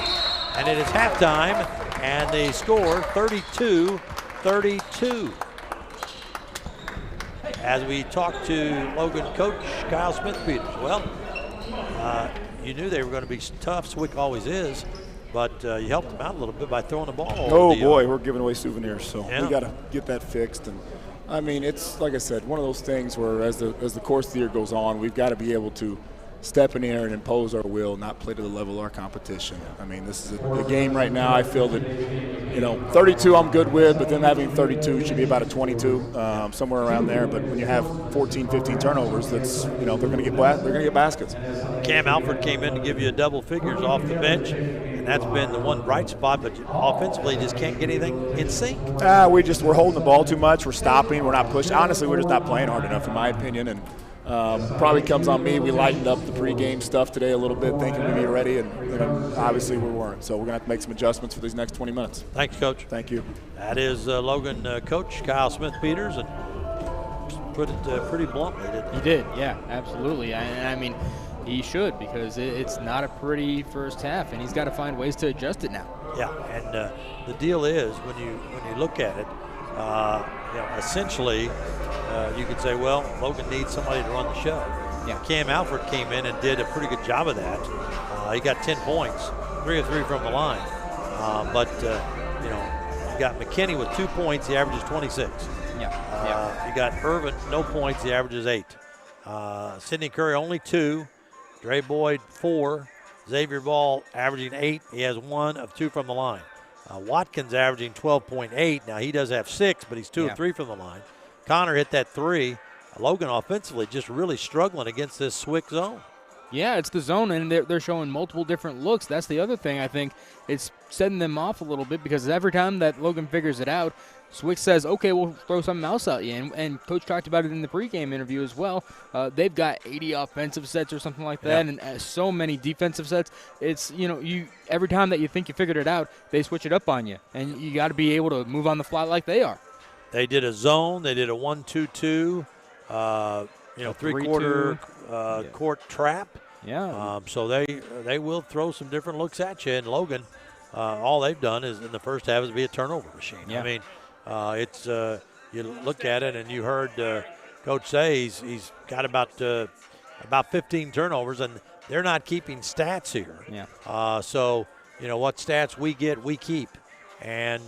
And it is halftime, and they score 32-32. As we talk to Logan coach Kyle Smith-Peters. Well, you knew they were going to be tough. Swick always is, but you helped them out a little bit by throwing the ball. Oh boy, we're giving away souvenirs, so yeah. We got to get that fixed. And I mean, it's like I said, one of those things where as the course of the year goes on, we've got to be able to step in here and impose our will, not play to the level of our competition. I mean, this is a game right now. I feel that 32 I'm good with, but them having 32 should be about a 22, somewhere around there. But when you have 14, 15 turnovers, that's they're going to get baskets. Cam Alford came in to give you a double figures off the bench, and that's been the one bright spot. But offensively, just can't get anything in sync. We're holding the ball too much. We're stopping. We're not pushing. Honestly, we're just not playing hard enough, in my opinion. And Probably comes on me. We lightened up the pregame stuff today a little bit, thinking we'd be ready, and obviously we weren't. So we're going to have to make some adjustments for these next 20 minutes. Thanks, Coach. Thank you. That is Logan coach Kyle Smith-Peters, and put it pretty bluntly, didn't he? He did, yeah, absolutely. I mean, he should, because it's not a pretty first half, and he's got to find ways to adjust it now. Yeah, and the deal is when you look at it, essentially you could say, well, Logan needs somebody to run the show. Yeah. Cam Alford came in and did a pretty good job of that. He got 10 points, 3 of 3 from the line. But you got McKinney with 2 points. He averages 26. Yeah. You got Irvin, no points. He averages 8. Sidney Curry only 2. Dre Boyd 4. Xavier Ball averaging 8. He has 1 of 2 from the line. Watkins averaging 12.8. Now he does have 6, but he's 2 of 3 from the line. Connor hit that 3. Logan offensively just really struggling against this Swick zone. Yeah, it's the zone, and they're showing multiple different looks. That's the other thing. I think it's setting them off a little bit, because every time that Logan figures it out, Swick says, okay, we'll throw something else at you. And Coach talked about it in the pregame interview as well. They've got 80 offensive sets or something like that, and so many defensive sets. It's, you every time that you think you figured it out, they switch it up on you, and you got to be able to move on the fly like they are. They did a zone. They did a 1-2-2. 3-quarter court trap. Yeah. So they will throw some different looks at you. And Logan, all they've done is in the first half is be a turnover machine. Yeah. I mean, it's you look at it and you heard Coach say he's got about 15 turnovers, and they're not keeping stats here. Yeah. So what stats we get, we keep, and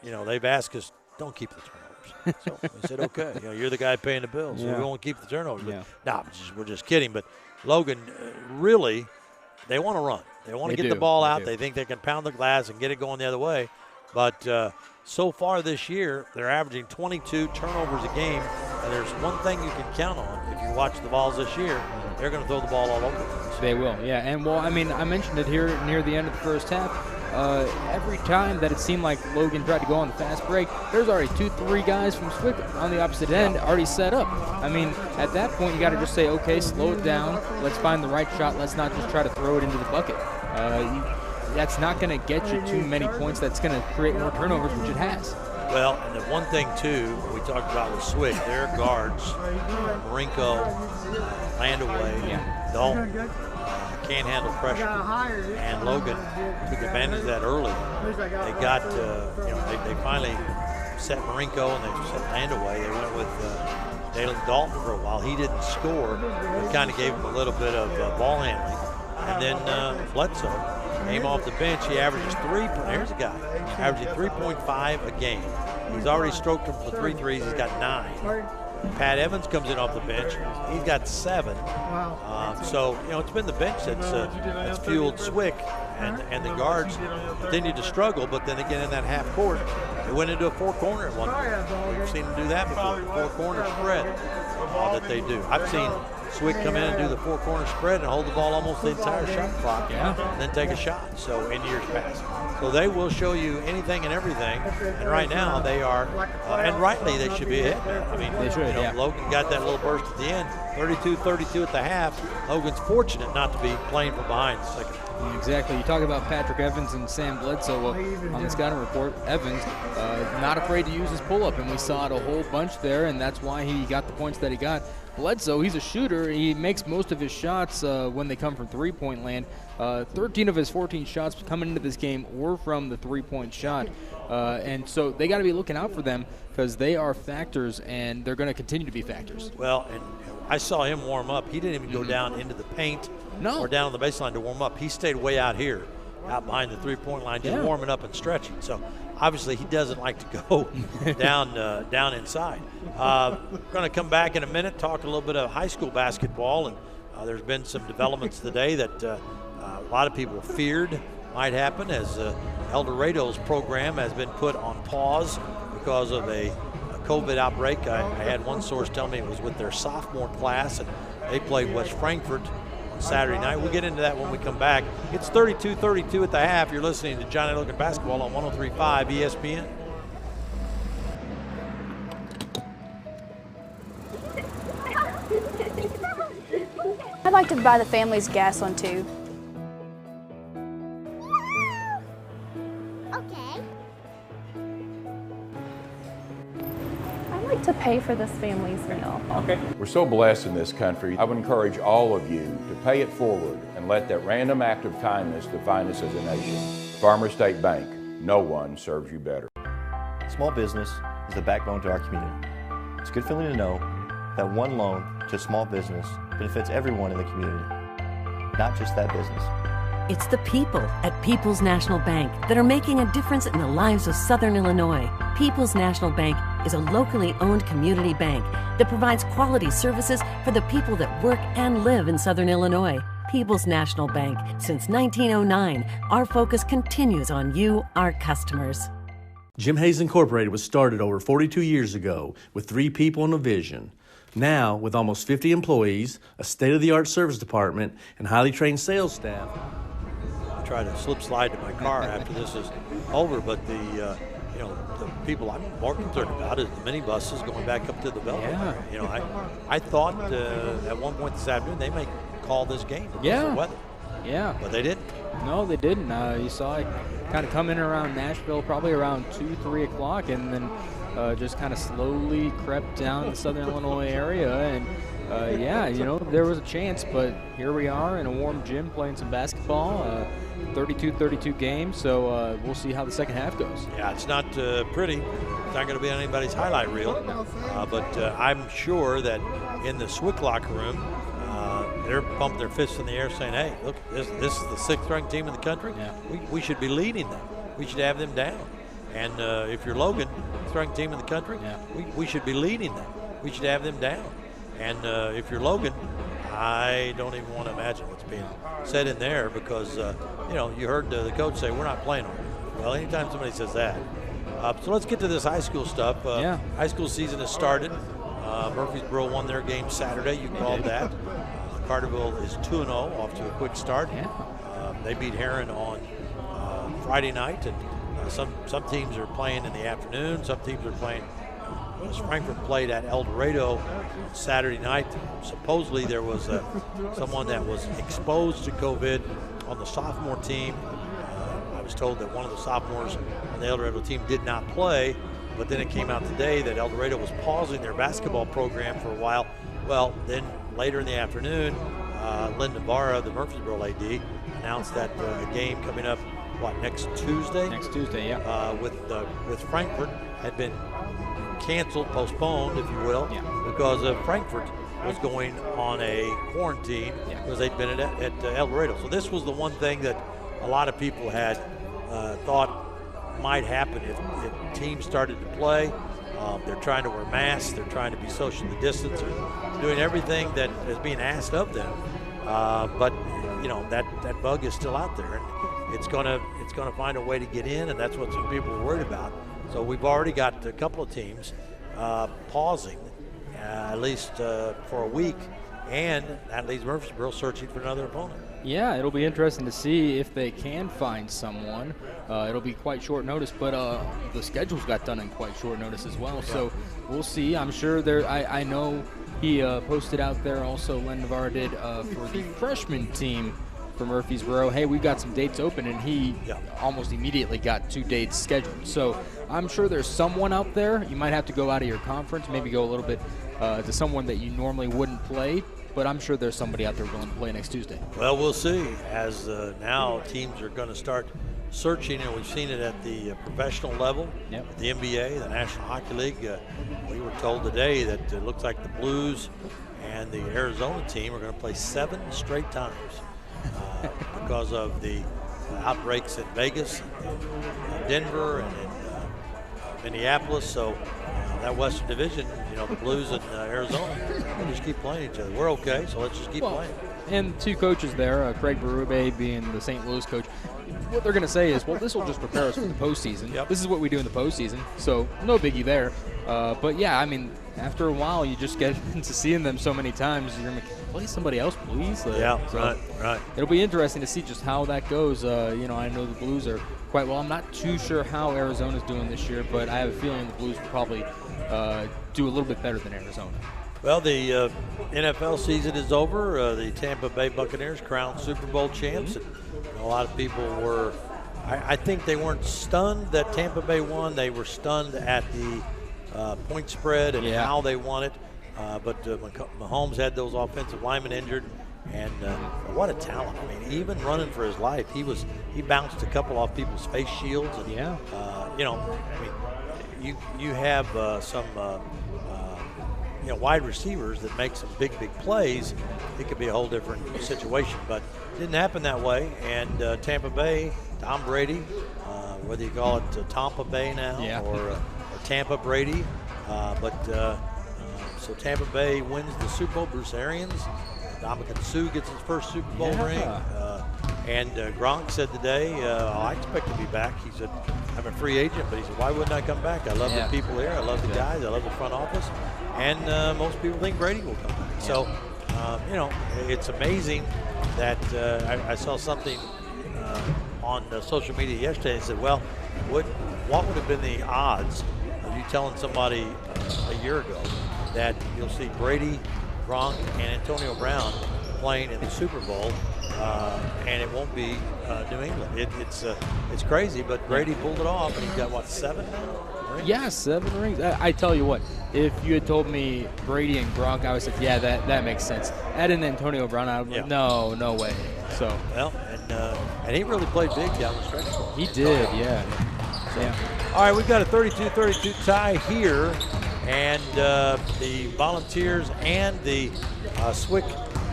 they've asked us, don't keep the turnovers. So we said, okay, you're the guy paying the bills, so we won't keep the turnovers. Yeah. No, we're just kidding. But Logan, really, they want to run. They want to get the ball out. They think they can pound the glass and get it going the other way. But so far this year, they're averaging 22 turnovers a game. And there's one thing you can count on if you watch the Vols this year, they're going to throw the ball all over the place. They will, yeah. And, well, I mean, I mentioned it here near the end of the first half. Every time that it seemed like Logan tried to go on the fast break, there's already 2-3 guys from Swick on the opposite end already set up. I mean, at that point, you got to just say, okay, slow it down. Let's find the right shot. Let's not just try to throw it into the bucket. That's not going to get you too many points. That's going to create more turnovers, which it has. Well, and the one thing, too, we talked about with Swick, their guards, Marinko, Landaway, Dalton, can't handle pressure. And Logan took advantage of that early. They got, they finally set Marinko and they set Landaway. They went with Dalen Dalton for a while. He didn't score, but kind of gave him a little bit of ball handling. And then Bledsoe came off the bench. He averages here's a guy, averaging 3.5 a game. He's already stroked him for 3 threes. He's got 9. Pat Evans comes in off the bench. He's got 7. So, it's been the bench that's fueled Swick, and the guards continued to struggle, but then again in that half court, they went into a 4-corner at one point. We've seen them do that before, 4-corner spread that they do. I've seen Swick come in and do the 4-corner spread and hold the ball almost the entire shot clock, and then take a shot. So in years past, so they will show you anything and everything. And right now they are, and rightly they should be ahead there. I mean, they should. Logan got that little burst at the end, 32-32 at the half. Logan's fortunate not to be playing from behind the second. Exactly. You talk about Patrick Evans and Sam Bledsoe. Well, on the scouting report, Evans not afraid to use his pull-up, and we saw it a whole bunch there, and that's why he got the points that he got. Bledsoe, he's a shooter. He makes most of his shots when they come from three-point land. 13 of his 14 shots coming into this game were from the three-point shot. And so they got to be looking out for them because they are factors, and they're going to continue to be factors. Well, and I saw him warm up. He didn't even go down into the paint or down on the baseline to warm up. He stayed way out here, out behind the three-point line, just warming up and stretching. So obviously he doesn't like to go down inside. We're going to come back in a minute, talk a little bit of high school basketball, and there's been some developments today that a lot of people feared might happen as El Dorado's program has been put on pause because of a COVID outbreak. I had one source tell me it was with their sophomore class, and they played West Frankfort on Saturday night. We'll get into that when we come back. It's 32-32 at the half. You're listening to Johnny Logan Basketball on 103.5 ESPN. like to buy the family's gas one too. Okay. I'd like to pay for this family's meal. Okay. We're so blessed in this country. I would encourage all of you to pay it forward and let that random act of kindness define us as a nation. Farmers State Bank, no one serves you better. Small business is the backbone to our community. It's a good feeling to know that one loan to a small business benefits everyone in the community, not just that business. It's the people at People's National Bank that are making a difference in the lives of Southern Illinois. People's National Bank is a locally owned community bank that provides quality services for the people that work and live in Southern Illinois. People's National Bank. Since 1909, our focus continues on you, our customers. Jim Hayes Incorporated was started over 42 years ago with 3 people and a vision. Now, with almost 50 employees, a state-of-the-art service department, and highly trained sales staff. I try to slip slide to my car after this is over, but the people I'm more concerned about is the minibuses going back up to the Beltway. Yeah. I thought at one point this afternoon they may call this game because of the weather. Yeah. But they didn't. No, they didn't. You saw it kind of come in around Nashville, probably around 2, 3 o'clock, and then just kind of slowly crept down the Southern Illinois area. And there was a chance, but here we are in a warm gym playing some basketball. 32-32 game, so we'll see how the second half goes. Yeah, it's not pretty. It's not going to be on anybody's highlight reel. But I'm sure that in the Swick locker room, they're pumping their fists in the air saying, hey, look, this is the 6th-ranked team in the country. Yeah. We should be leading them. We should have them down. And if you're Logan, 6th-ranked team in the country, we should be leading them. We should have them down. And if you're Logan, I don't even want to imagine what's being said in there because, you heard the coach say, we're not playing on it. Well, anytime somebody says that. So let's get to this high school stuff. High school season has started. Murfreesboro won their game Saturday. You called that. Carterville is 2-0, off to a quick start. They beat Heron on Friday night, and some teams are playing in the afternoon. Some teams are playing. Frankfort played at El Dorado Saturday night. Supposedly there was someone that was exposed to COVID on the sophomore team. I was told that one of the sophomores on the El Dorado team did not play, but then it came out today that El Dorado was pausing their basketball program for a while. Well, then later in the afternoon, Lynn Navarra, the Murfreesboro AD, announced that a game coming up, next Tuesday? Next Tuesday, yeah. With Frankfort had been canceled, postponed, if you will, because Frankfort was going on a quarantine because they'd been at El Dorado. So this was the one thing that a lot of people had thought might happen if teams started to play. They're trying to wear masks. They're trying to be socially distanced. They're doing everything that is being asked of them. But that bug is still out there, and it's gonna find a way to get in, and that's what some people are worried about. So we've already got a couple of teams pausing, at least for a week, and that leaves Murfreesboro searching for another opponent. Yeah, it'll be interesting to see if they can find someone. It'll be quite short notice, but the schedules got done in quite short notice as well. Yeah. So we'll see. I'm sure I know he posted out there also, Len Navarre did, for the freshman team for Murfreesboro. Hey, we've got some dates open, and he almost immediately got 2 dates scheduled. So I'm sure there's someone out there. You might have to go out of your conference, maybe go a little bit to someone that you normally wouldn't play. But I'm sure there's somebody out there willing to play next Tuesday. Well, we'll see. As now teams are going to start searching, and we've seen it at the professional level, the NBA, the National Hockey League. We were told today that it looks like the Blues and the Arizona team are going to play 7 straight times because of the outbreaks in Vegas, and Denver, and in Minneapolis. So that Western Division, the Blues and Arizona, they just keep playing each other. We're okay, so let's just keep playing. And 2 coaches there, Craig Berube being the St. Louis coach, what they're going to say is, well, this will just prepare us for the postseason. This is what we do in the postseason, so no biggie there. But, yeah, I mean, after a while, you just get into seeing them so many times, you're going to play somebody else, please. Right. It'll be interesting to see just how that goes. I know the Blues are quite well. I'm not too sure how Arizona's doing this year, but I have a feeling the Blues will probably do a little bit better than Arizona. Well, the NFL season is over. The Tampa Bay Buccaneers crowned Super Bowl champs. And a lot of people were, I think they weren't stunned that Tampa Bay won. They were stunned at the point spread and how they won it. But Mahomes had those offensive linemen injured. And what a talent. I mean, even running for his life, he bounced a couple off people's face shields. And, you know, I mean, you have some wide receivers that make some big plays. It could be a whole different situation, but it didn't happen that way. And Tampa Bay, Tom Brady, whether you call it Tampa Bay now or Tampa Brady, so Tampa Bay wins the Super Bowl. Bruce Arians, Ndamukong Suh gets his first Super Bowl ring. And Gronk said today, I expect to be back. He said, I'm a free agent, but he said, why wouldn't I come back? I love the people here. I love the guys. I love the front office. And most people think Brady will come back. So, you know, it's amazing that I saw something on social media yesterday and said, well, what would have been the odds of you telling somebody a year ago that you'll see Brady, Gronk, and Antonio Brown playing in the Super Bowl, and it won't be New England. It's crazy, but Brady pulled it off, and he's got, what, 7 now? Rings? Yeah, 7 rings. I tell you what, if you had told me Brady and Gronk, I would have said, yeah, that makes sense. Add in Antonio Brown, I would have no way. So well, and he really played big down the stretch for him. He did, yeah. All right, we've got a 32-32 tie here, and the Volunteers and the Swick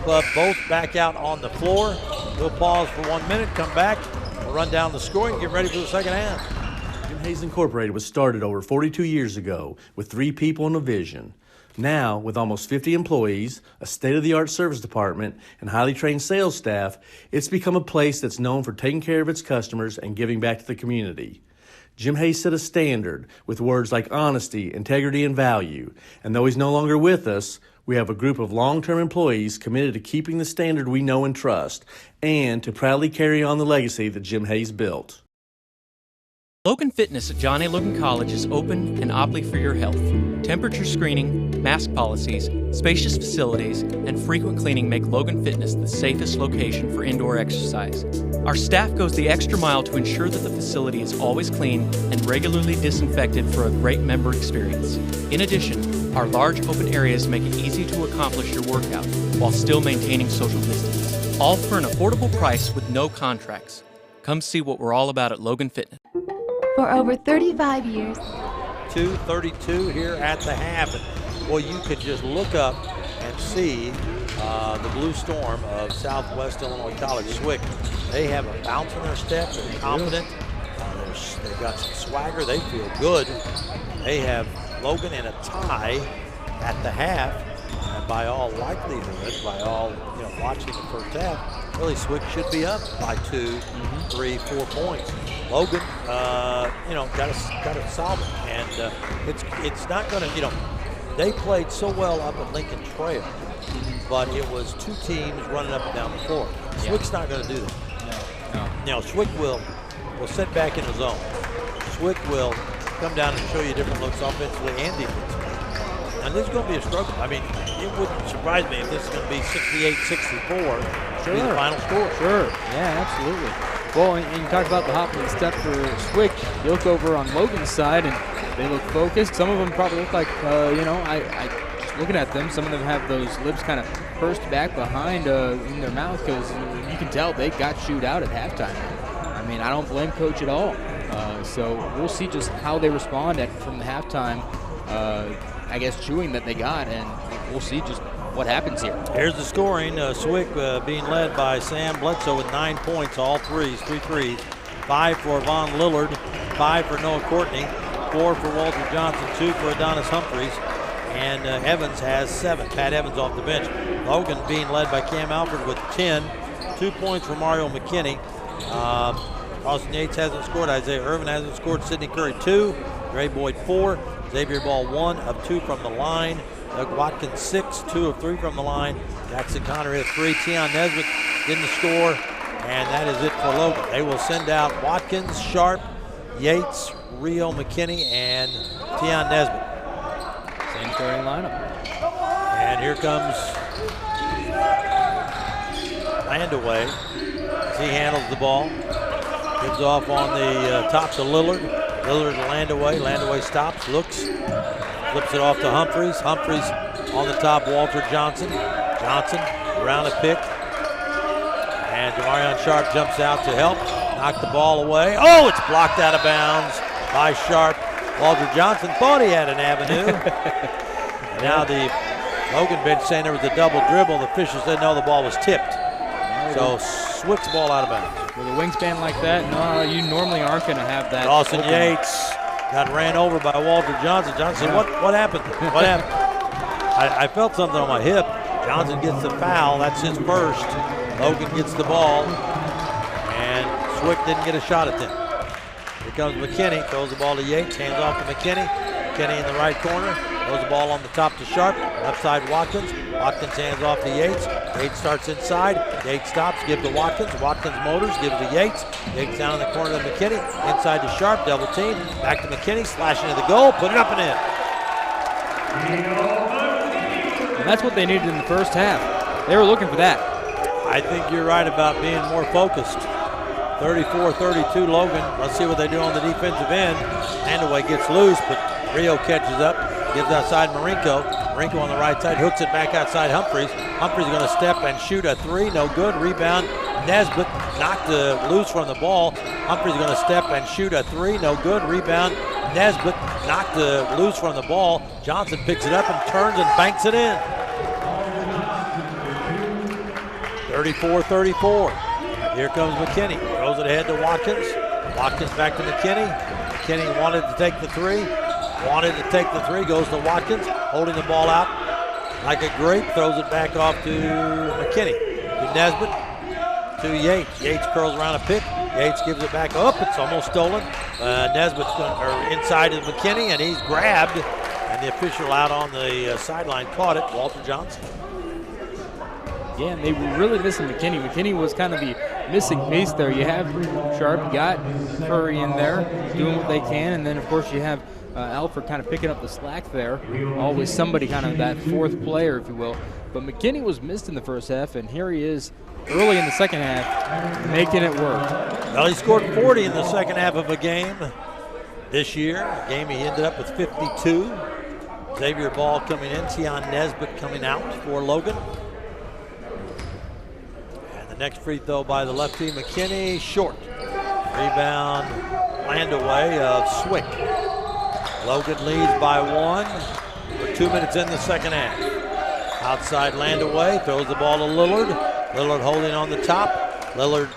Club both back out on the floor. We'll pause for 1 minute, come back, we'll run down the scoring, and get ready for the second half. Jim Hayes Incorporated was started over 42 years ago with 3 people and a vision. Now, with almost 50 employees, a state-of-the-art service department, and highly trained sales staff, it's become a place that's known for taking care of its customers and giving back to the community. Jim Hayes set a standard with words like honesty, integrity, and value. And though he's no longer with us, we have a group of long-term employees committed to keeping the standard we know and trust, and to proudly carry on the legacy that Jim Hayes built. Logan Fitness at John A. Logan College is open and optly for your health. Temperature screening, mask policies, spacious facilities, and frequent cleaning make Logan Fitness the safest location for indoor exercise. Our staff goes the extra mile to ensure that the facility is always clean and regularly disinfected for a great member experience. In addition, our large open areas make it easy to accomplish your workout while still maintaining social distance. All for an affordable price with no contracts. Come see what we're all about at Logan Fitness. For over 35 years. 2:32 here at the half. And boy, you could just look up and see the Blue Storm of Southwest Illinois College, Swick. They have a bounce in their step. They're confident. They've got some swagger. They feel good. They have Logan in a tie at the half. And by all likelihood, by all watching the first half, really Swick should be up by 2, 3, 4 points. Logan, got to solve it, and it's not going to. They played so well up at Lincoln Trail, but it was 2 teams running up and down the floor. Swick's not going to do that. No. Swick will sit back in the zone. Swick will come down and show you different looks offensively and defensively. And this is going to be a struggle. I mean, it wouldn't surprise me if this is going to be 68-64 to be the final score. Sure, yeah, absolutely. Well, and you talk about the hop and step for Swick. You look over on Logan's side, and they look focused. Some of them probably look like, I just looking at them, some of them have those lips kind of pursed back behind in their mouth because you can tell they got chewed out at halftime. I mean, I don't blame Coach at all. So we'll see just how they respond from the halftime, chewing that they got, and we'll see just what happens here. Here's the scoring. Swick being led by Sam Bledsoe with 9 points, all 3 threes. 5 for Von Lillard, 5 for Noah Courtney, 4 for Walter Johnson, 2 for Adonis Humphreys, and Evans has 7. Pat Evans off the bench. Logan being led by Cam Alford with 10, 2 points for Mario McKinney. Austin Yates hasn't scored. Isaiah Irvin hasn't scored. Sidney Curry 2, Dre Boyd 4, Xavier Ball 1 of 2 from the line. Doug Watkins 6, 2 of 3 from the line. Jackson Connor hit 3. Tion Nesbitt didn't score, and that is it for Logan. They will send out Watkins, Sharp, Yates, Rio McKinney, and Tion Nesbitt. Same starting lineup. And here comes Landaway as he handles the ball. Gives off on the top to Lillard. Lillard to Landaway. Landaway stops, looks, flips it off to Humphreys. Humphreys on the top, Walter Johnson. Johnson around a pick. And Jamarion Sharp jumps out to help. Knock the ball away. Oh, it's blocked out of bounds by Sharp. Walter Johnson thought he had an avenue. Now the Logan bench saying there was a double dribble. The officials said no, the ball was tipped. So Swick's ball out of bounds. With a wingspan like that, no, you normally aren't going to have that. Dawson Yates got ran over by Walter Johnson. Johnson, what happened? What happened? I felt something on my hip. Johnson gets the foul. That's his first. Logan gets the ball. And Swick didn't get a shot at them. Here comes McKinney. Throws the ball to Yates. Hands off to McKinney. McKinney in the right corner. Throws the ball on the top to Sharp. Left side Watkins. Watkins hands off to Yates. Yates starts inside. Yates stops. Gives to Watkins. Watkins motors. Gives to Yates. Yates down in the corner to McKinney. Inside to Sharp. Double team. Back to McKinney. Slash into the goal. Put it up and in. And that's what they needed in the first half. They were looking for that. I think you're right about being more focused. 34-32 Logan. Let's see what they do on the defensive end. Landaway gets loose, but Rio catches up. Gives outside Marinko. Marinko on the right side. Hooks it back outside Humphreys. Humphreys going to step and shoot a three. No good. Rebound. Nesbitt knocked loose from the ball. Humphreys going to step and shoot a three. No good. Rebound. Nesbitt knocked loose from the ball. Johnson picks it up and turns and banks it in. 34-34. Here comes McKinney. Throws it ahead to Watkins. Watkins back to McKinney. McKinney wanted to take the three. Goes to Watkins. Holding the ball out like a grape. Throws it back off to McKinney. To Nesbitt. To Yates. Yates curls around a pick. Yates gives it back up. It's almost stolen. Nesbitt's inside is McKinney, and he's grabbed. And the official out on the sideline caught it. Walter Johnson. Yeah, and they were really missing McKinney. McKinney was kind of the missing piece there. You have Sharp, you got Curry in there doing what they can, and then, of course, you have Alford kind of picking up the slack there. Always somebody kind of that fourth player, if you will. But McKinney was missed in the first half, and here he is early in the second half making it work. Well, he scored 40 in the second half of a game this year. A game he ended up with 52. Xavier Ball coming in. Tion Nesbitt coming out for Logan. Next free throw by the lefty, McKinney, short. Rebound, Landaway of Swick. Logan leads by one. We're 2 minutes in the second half. Outside Landaway, throws the ball to Lillard. Lillard holding on the top. Lillard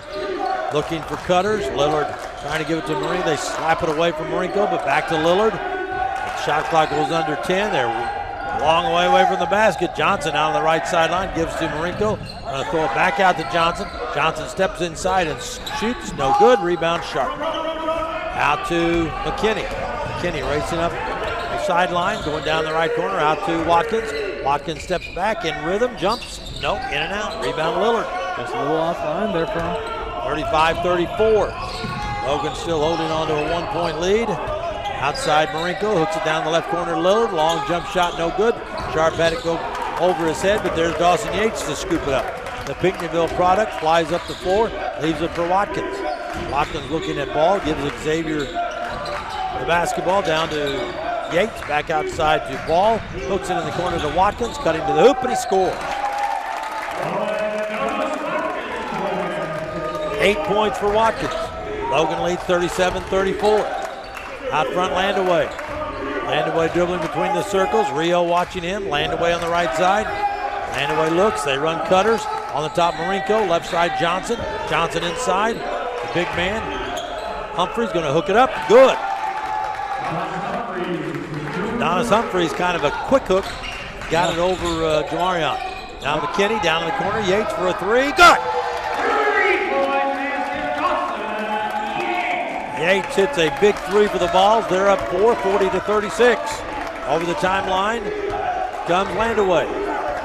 looking for cutters. Lillard trying to give it to Marie. They slap it away from Marinko, but back to Lillard. The shot clock goes under 10. They're a long way away from the basket. Johnson out on the right sideline, gives to Marinko. Going to throw it back out to Johnson. Johnson steps inside and shoots. No good. Rebound Sharp. Out to McKinney. McKinney racing up the sideline, going down the right corner. Out to Watkins. Watkins steps back in rhythm, jumps. Nope, in and out. Rebound Lillard. Just a little offline there for him. 35-34. Logan still holding on to a 1-point lead. Outside Marinko, hooks it down the left corner to Lillard. Long jump shot, no good. Sharp had it go over his head, but there's Dawson Yates to scoop it up. The Pinckneyville product flies up the floor, leaves it for Watkins. Watkins looking at ball, gives Xavier the basketball down to Yates, back outside to Ball. Hooks it in the corner to Watkins, cutting to the hoop, and he scores. 8 points for Watkins. Logan leads 37-34. Out front, Landaway. Landaway dribbling between the circles. Rio watching him. Landaway on the right side. Landaway looks. They run cutters. On the top, Marinko. Left side, Johnson. Johnson inside. The big man. Humphreys going to hook it up. Good. Donis Humphreys, kind of a quick hook. Got it over Jamarion. Now McKinney down in the corner. Yates for a three. Good. Yates hits a big three for the Vols. They're up 40-36. Over the timeline comes Landaway.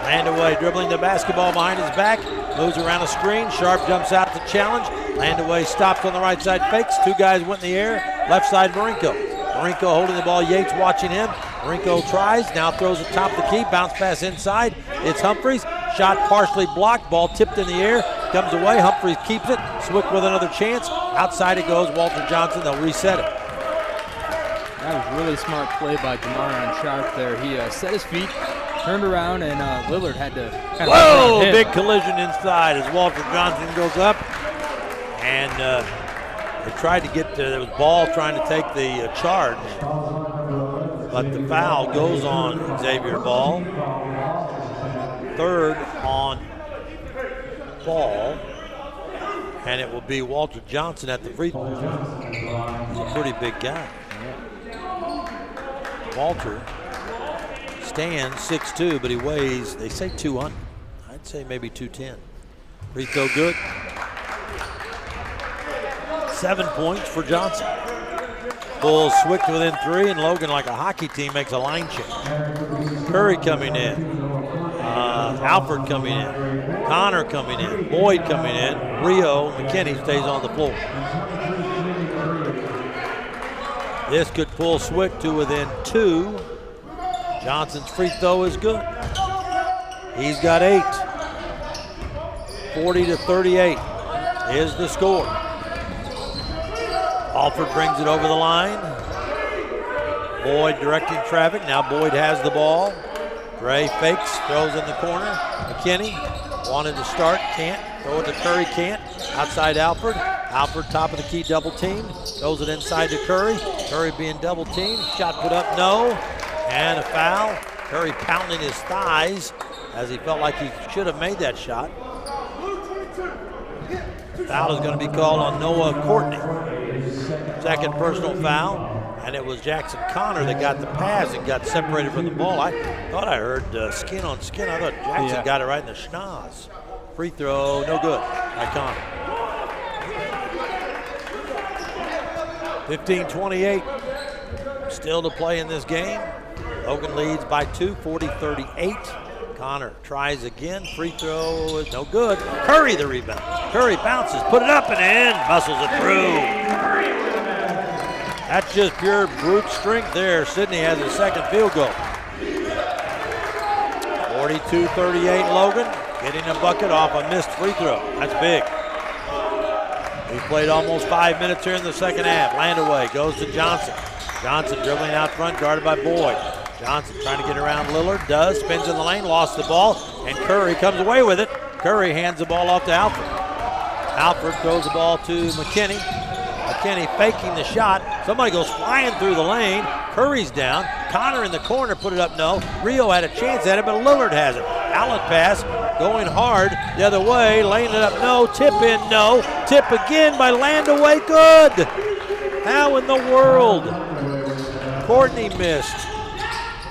Landaway dribbling the basketball behind his back. Moves around a screen. Sharp jumps out to challenge. Landaway stops on the right side, fakes. Two guys went in the air. Left side, Marinko. Marinko holding the ball. Yates watching him. Marinko tries, now throws it top of the key, bounce pass inside. It's Humphreys. Shot partially blocked, ball tipped in the air, comes away. Humphreys keeps it. Swick with another chance. Outside it goes. Walter Johnson, they'll reset it. That was really smart play by Jamarion Sharp there. He set his feet, turned around, and Lillard had to kind of. Whoa! Big collision inside as Walter Johnson goes up. And they tried to get, there was Ball trying to take the charge. But the foul goes on Xavier Ball. Third on Ball. And it will be Walter Johnson at the free throw. He's a pretty big guy. Walter stands 6'2", but he weighs, they say 200. I'd say maybe 210. Free throw good. 7 points for Johnson. Bulls Swick within 3, and Logan, like a hockey team, makes a line change. Curry coming in. Alford coming in. Connor coming in. Boyd coming in. Rio McKinney stays on the floor. This could pull Swick to within 2. Johnson's free throw is good. He's got 8. 40-38 is the score. Alford brings it over the line. Boyd directing traffic. Now Boyd has the ball. Gray fakes, throws in the corner. McKinney wanted to start, can't. Throw it to Curry, can't. Outside Alford. Alford top of the key, double team. Throws it inside to Curry. Curry being double teamed. Shot put up, no. And a foul. Curry pounding his thighs as he felt like he should have made that shot. Foul is going to be called on Noah Courtney. Second personal foul. And it was Jackson Connor that got the pass and got separated from the ball. I thought I heard skin on skin. I thought Jackson got it right in the schnoz. Free throw, no good by Connor. 15-28. Still to play in this game. Logan leads by 2, 40-38. Connor tries again. Free throw is no good. Curry the rebound. Curry bounces, put it up and in. Muscles it through. That's just pure brute strength there. Sidney has his second field goal. 42-38 Logan, getting a bucket off a missed free throw. That's big. We've played almost 5 minutes here in the second half. Landaway goes to Johnson. Johnson dribbling out front, guarded by Boyd. Johnson trying to get around Lillard, does, spins in the lane, lost the ball, and Curry comes away with it. Curry hands the ball off to Alford. Alford throws the ball to McKinney. McKinney faking the shot. Somebody goes flying through the lane. Curry's down. Connor in the corner put it up, no. Rio had a chance at it, but Lillard has it. Allen pass going hard the other way. Laying it up, no. Tip in, no. Tip again by Landaway, good. How in the world? Courtney missed.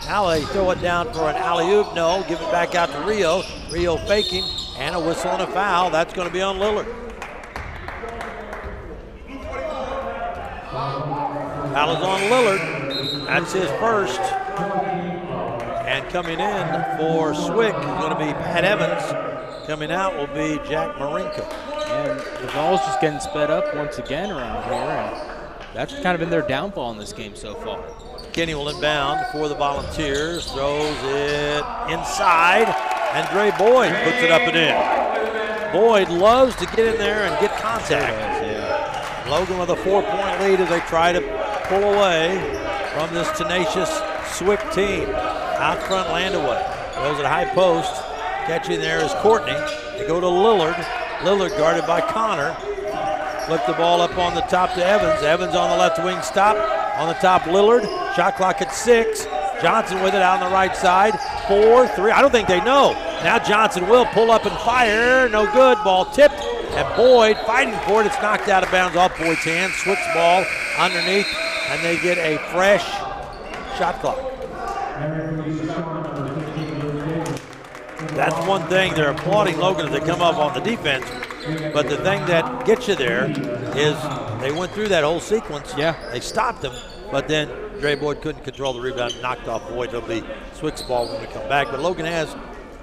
Now they throw it down for an alley-oop, no. Give it back out to Rio. Rio faking, and a whistle and a foul. That's going to be on Lillard. Foul is on Lillard. That's his first. And coming in for Swick is going to be Pat Evans. Coming out will be Jack Marinko. And the ball's just getting sped up once again around here. And that's kind of been their downfall in this game so far. Kenny will inbound for the Volunteers. Throws it inside. And Dre Boyd puts it up and in. Boyd loves to get in there and get contact. Logan with a 4-point lead as they try to pull away from this tenacious Swick team. Out front, Landaway. Throws it high post. Catching there is Courtney. They go to Lillard. Lillard guarded by Connor. Flip the ball up on the top to Evans. Evans on the left wing stop. On the top, Lillard. Shot clock at 6. Johnson with it out on the right side. 4, 3. I don't think they know. Now Johnson will pull up and fire. No good. Ball tipped. And Boyd fighting for it. It's knocked out of bounds off Boyd's hands. Swick's ball underneath. And they get a fresh shot clock. That's one thing. They're applauding Logan as they come up on the defense. But the thing that gets you there is they went through that whole sequence. Yeah. They stopped them, but then Dre Boyd couldn't control the rebound and knocked off Boyd. It'll be Swick's ball when we come back. But Logan has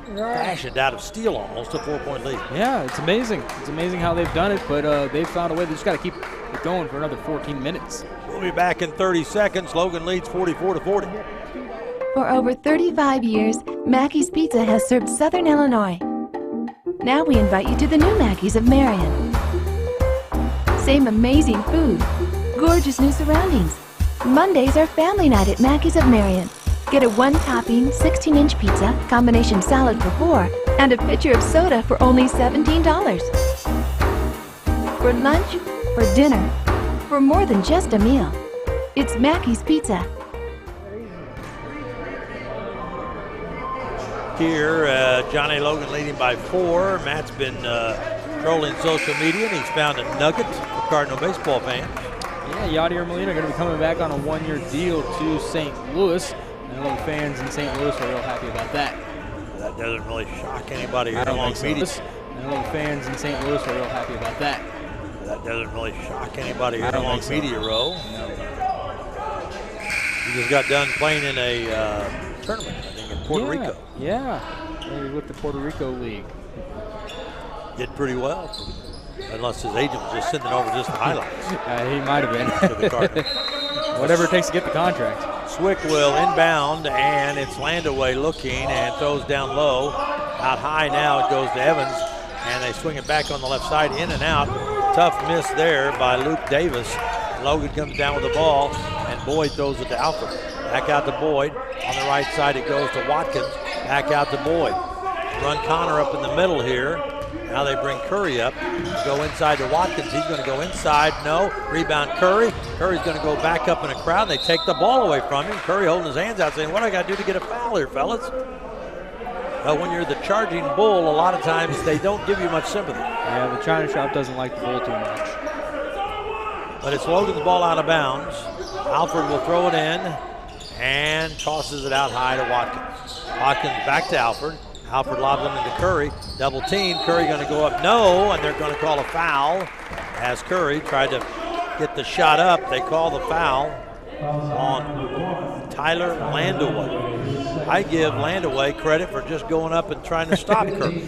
fashioned out of steel almost a 4-point lead. Yeah, it's amazing. It's amazing how they've done it, but they've found a way. They just got to keep it going for another 14 minutes. We'll be back in 30 seconds. Logan leads 44-40. For over 35 years, Mackey's Pizza has served Southern Illinois. Now we invite you to the new Mackey's of Marion. Same amazing food, gorgeous new surroundings. Mondays are family night at Mackey's of Marion. Get a one-topping, 16-inch pizza, combination salad for $4, and a pitcher of soda for only $17. For lunch, for dinner, for more than just a meal, it's Mackey's Pizza. Here, Johnny Logan leading by 4. Matt's been trolling social media, and he's found a nugget for Cardinal baseball fans. Yeah, Yadier Molina going to be coming back on a 1-year deal to St. Louis. And all the fans in St. Louis are real happy about that. That doesn't really shock anybody here I don't along think media. so. And all the fans in St. Louis are real happy about that. That doesn't really shock anybody here I don't along think so. media row. No. He just got done playing in a tournament, I think, in Puerto Rico. Yeah, with the Puerto Rico League. Did pretty well, unless his agent was just sending over just the highlights. He might have been. To the Cardinals. Whatever it takes to get the contract. Swick will inbound, and it's Landaway looking and throws down low. Out high now it goes to Evans, and they swing it back on the left side, in and out. Tough miss there by Luke Davis. Logan comes down with the ball, and Boyd throws it to Alfred. Back out to Boyd. On the right side it goes to Watkins. Back out to Boyd. Run Connor up in the middle here. Now they bring Curry up. Go inside to Watkins. He's going to go inside. No. Rebound Curry. Curry's going to go back up in a crowd. They take the ball away from him. Curry holding his hands out saying, what do I got to do to get a foul here, fellas? Well, when you're the charging bull, a lot of times they don't give you much sympathy. Yeah, the China shop doesn't like the bull too much. But it's Logan's ball out of bounds. Alfred will throw it in and tosses it out high to Watkins. Watkins back to Alfred. Alfred lobs him into Curry. Double team. Curry going to go up. No, and they're going to call a foul as Curry tried to get the shot up. They call the foul on Tyler Landaway. I give Landaway credit for just going up and trying to stop Curry.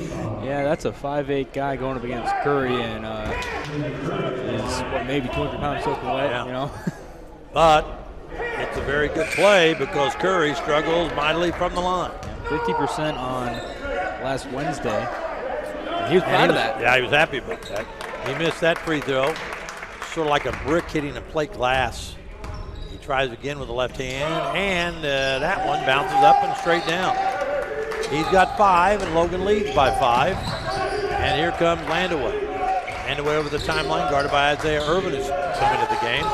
Yeah, that's a 5'8" guy going up against Curry, and is maybe 200 pounds soaking wet, Yeah. you know. But it's a very good play because Curry struggles mightily from the line. 50% on last Wednesday. And he was proud of that. Yeah, he was happy about that. He missed that free throw. Sort of like a brick hitting a plate glass. He tries again with the left hand, and that one bounces up and straight down. He's got 5, and Logan leads by 5. And here comes Landaway. Landaway over the timeline, guarded by Isaiah Irvin, who's coming to the game.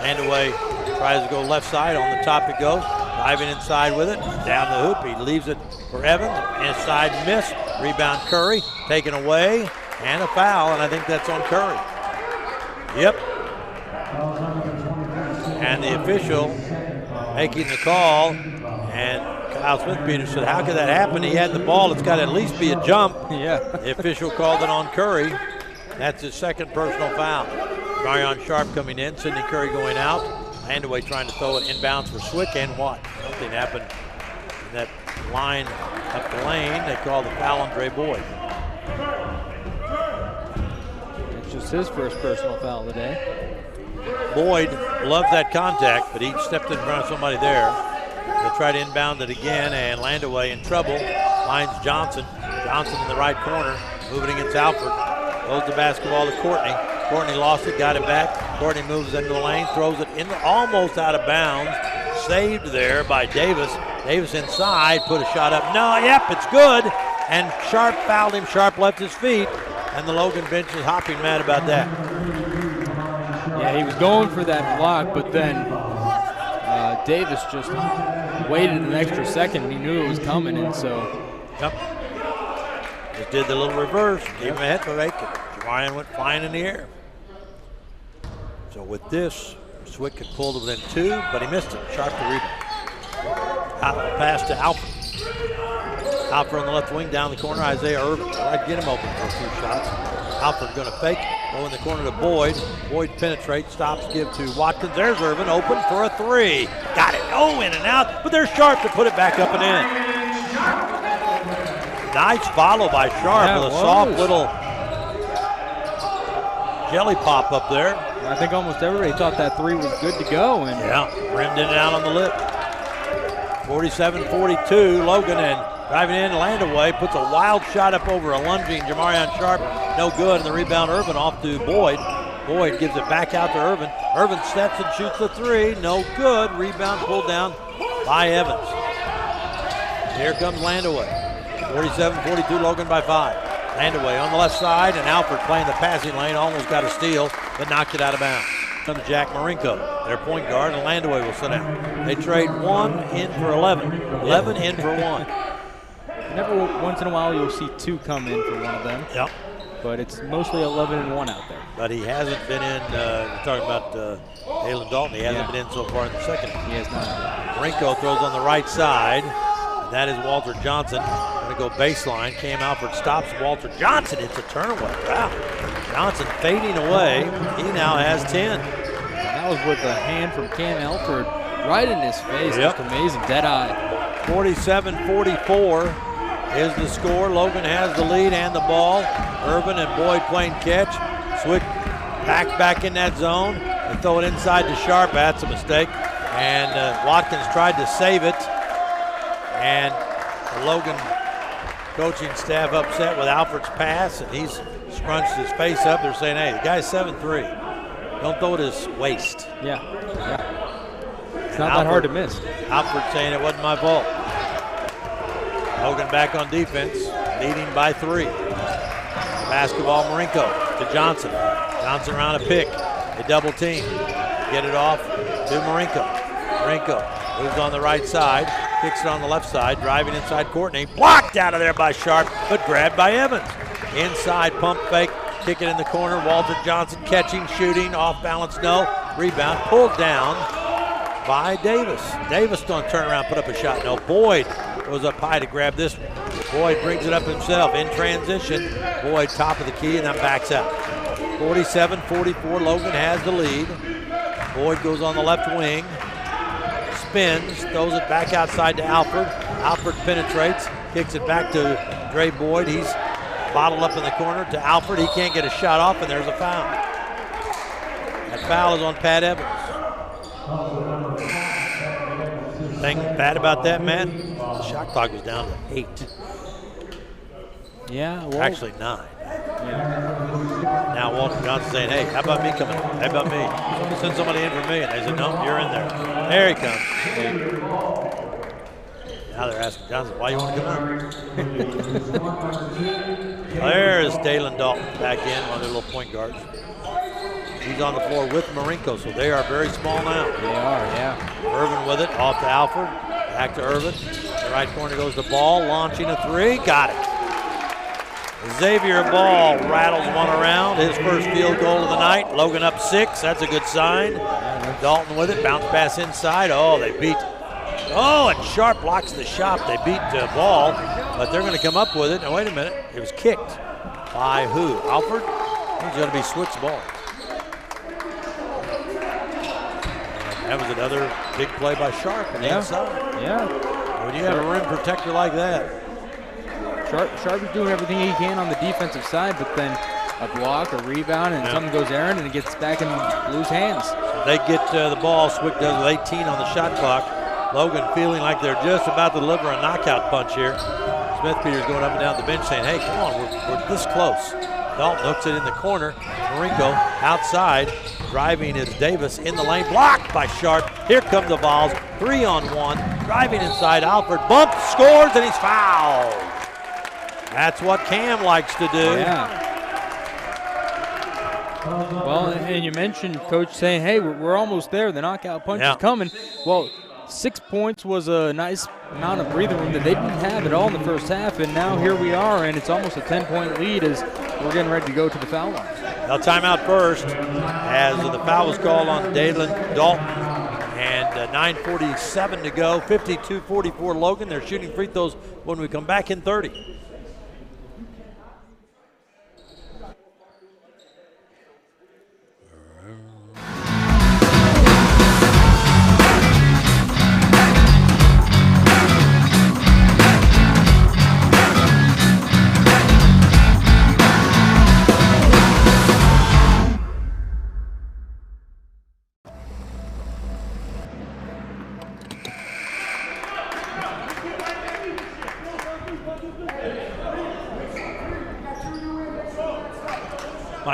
Landaway tries to go left side. On the top it goes. Driving inside with it. Down the hoop. He leaves it for Evans. Inside miss. Rebound Curry. Taken away. And a foul. And I think that's on Curry. Yep. And the official making the call. And Kyle Smith-Peters said, how could that happen? He had the ball. It's got to at least be a jump. Yeah. The official called it on Curry. That's his second personal foul. Marion Sharp coming in. Sidney Curry going out. Landaway trying to throw it inbounds for Swick, and what? Something happened in that line up the lane. They call the foul on Dre Boyd. It's just his first personal foul of the day. Boyd loved that contact, but he stepped in front of somebody there. They try to inbound it again, and Landaway in trouble. Finds Johnson. Johnson in the right corner, moving against Alfred. Goes the basketball to Courtney. Courtney lost it, got it back. Courtney moves into the lane, throws it in, almost out of bounds. Saved there by Davis. Davis inside, put a shot up. No, yep, it's good. And Sharp fouled him. Sharp left his feet. And the Logan bench is hopping mad about that. Yeah, he was going for that block, but then Davis just waited an extra second. He knew it was coming, and so. Yep. Just did the little reverse, gave him a head fake. Ryan went flying in the air. So with this, Swick had pulled it within 2, but he missed it. Sharp to rebound. Pass to Alfred. Alfred on the left wing, down the corner. Isaiah Irvin tried to get him open for a few shots. Alfred going to fake. Go in the corner to Boyd. Boyd penetrates, stops, give to Watkins. There's Irvin open for a 3. Got it. Oh, in and out. But there's Sharp to put it back up and in. Nice follow by Sharp with a soft little jelly pop up there. I think almost everybody thought that 3 was good to go. And yeah, rimmed in and out on the lip. 47-42, Logan, and driving in, Landaway puts a wild shot up over a lunging Jamarion Sharp, no good, and the rebound Irvin off to Boyd. Boyd gives it back out to Irvin. Irvin steps and shoots the three, no good, rebound pulled down by Evans. Here comes Landaway. 47-42, Logan by 5. Landaway on the left side, and Alford playing the passing lane, almost got a steal, but knocked it out of bounds. Comes Jack Marinko, their point guard, and Landaway will sit down. They trade 1 in for 11. 11 in for 1. Never once in a while you'll see 2 come in for one of them. Yep. But it's mostly 11 and 1 out there. But he hasn't been in, we're talking about Dalen Dalton, he hasn't been in so far in the second. He has not. Marinko throws on the right side, and that is Walter Johnson. Going to go baseline. Cam Alford stops Walter Johnson. It's a turnaround. Wow. Johnson fading away. He now has 10. And that was with a hand from Cam Alford right in his face. Yep. Just amazing. Dead eye. 47-44 is the score. Logan has the lead and the ball. Irvin and Boyd playing catch. Swick back in that zone. They throw it inside to Sharp. That's a mistake. And Watkins tried to save it. And the Logan coaching staff upset with Alfred's pass, and he's scrunched his face up. They're saying, hey, the guy's 7'3". Don't throw it at his waist. Yeah. It's not that hard to miss. Alfred saying it wasn't my fault. Logan back on defense, leading by 3. Basketball, Marinko to Johnson. Johnson around a pick. They double team. Get it off to Marinko. Marinko moves on the right side, kicks it on the left side, driving inside Courtney. Blocked out of there by Sharp, but grabbed by Evans. Inside pump fake, kick it in the corner. Walter Johnson catching, shooting, off balance, no. Rebound pulled down by Davis. Davis going to turn around, put up a shot. No, Boyd goes up high to grab this one. Boyd brings it up himself in transition. Boyd top of the key and then backs out. 47-44, Logan has the lead. Boyd goes on the left wing, spins, throws it back outside to Alford. Alford penetrates, kicks it back to Dre Boyd. He's bottled up in the corner to Alford. He can't get a shot off, and there's a foul. That foul is on Pat Evans. Thing bad about that, Matt? The shot clock was down to 8. Yeah, well, actually 9. Yeah. Now Walter Johnson saying, hey, how about me coming in? How about me? Send somebody in for me. And they said, no, you're in there. There he comes. Now they're asking Johnson, why you want to come in? There's Dalen Dalton back in, one of their little point guards. He's on the floor with Marinko, so they are very small now. They are, yeah. Irvin with it, off to Alford, back to Irvin. The right corner goes the Ball, launching a 3, got it. Xavier Ball rattles one around, his first field goal of the night. Logan up 6, that's a good sign. Dalton with it, bounce pass inside. Oh, they beat. Oh, and Sharp blocks the shot. They beat Ball, but they're going to come up with it. Now, wait a minute. It was kicked by who? Alford? It's going to be Swick's ball. And that was another big play by Sharp on the inside. Yeah. When you have a rim protector like that. Sharp is doing everything he can on the defensive side, but then a block, a rebound, and something goes errant, and it gets back in Blue's hands. So they get the ball. Swick does with 18 on the shot clock. Logan feeling like they're just about to deliver a knockout punch here. Smith Peters going up and down the bench saying, hey, come on, we're this close. Dalton hooks it in the corner. Marinko outside. Driving is Davis in the lane. Blocked by Sharp. Here come the Vols. 3-on-1. Driving inside. Alford bumps, scores, and he's fouled. That's what Cam likes to do. Yeah. Well, and you mentioned Coach saying, hey, we're almost there. The knockout punch is coming. Well, 6 points was a nice amount of breathing room that they didn't have at all in the first half, and now here we are, and it's almost a 10-point lead as we're getting ready to go to the foul line. Now timeout first as the foul was called on Dalen Dalton, and 9:47 to go, 52-44 Logan. They're shooting free throws when we come back in 30.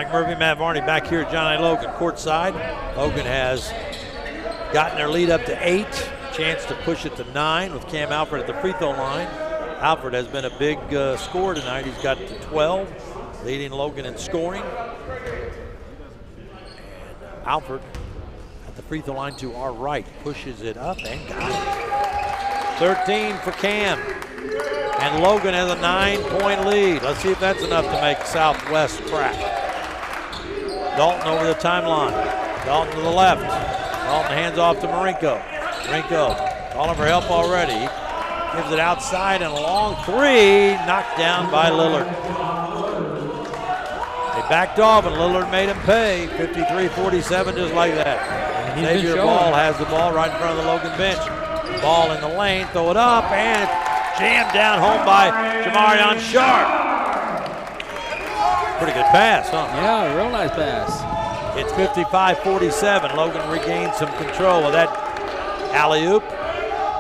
Mike Murphy, Matt Varney back here at John A. Logan courtside. Logan has gotten their lead up to 8. Chance to push it to 9 with Cam Alford at the free throw line. Alford has been a big scorer tonight. He's got to 12, leading Logan in scoring. And Alford at the free throw line to our right, pushes it up and got it. 13 for Cam. And Logan has a 9-point lead. Let's see if that's enough to make Southwest crack. Dalton over the timeline. Dalton to the left. Dalton hands off to Marinko. Marinko calling for help already. Gives it outside and a long 3. Knocked down by Lillard. They backed off and Lillard made him pay. 53-47 just like that. Xavier Ball has the ball right in front of the Logan bench. Ball in the lane. Throw it up and it's jammed down home by Jamarion Sharp. Pretty good pass, huh? Yeah, real nice pass. It's 55-47. Logan regains some control of that alley-oop.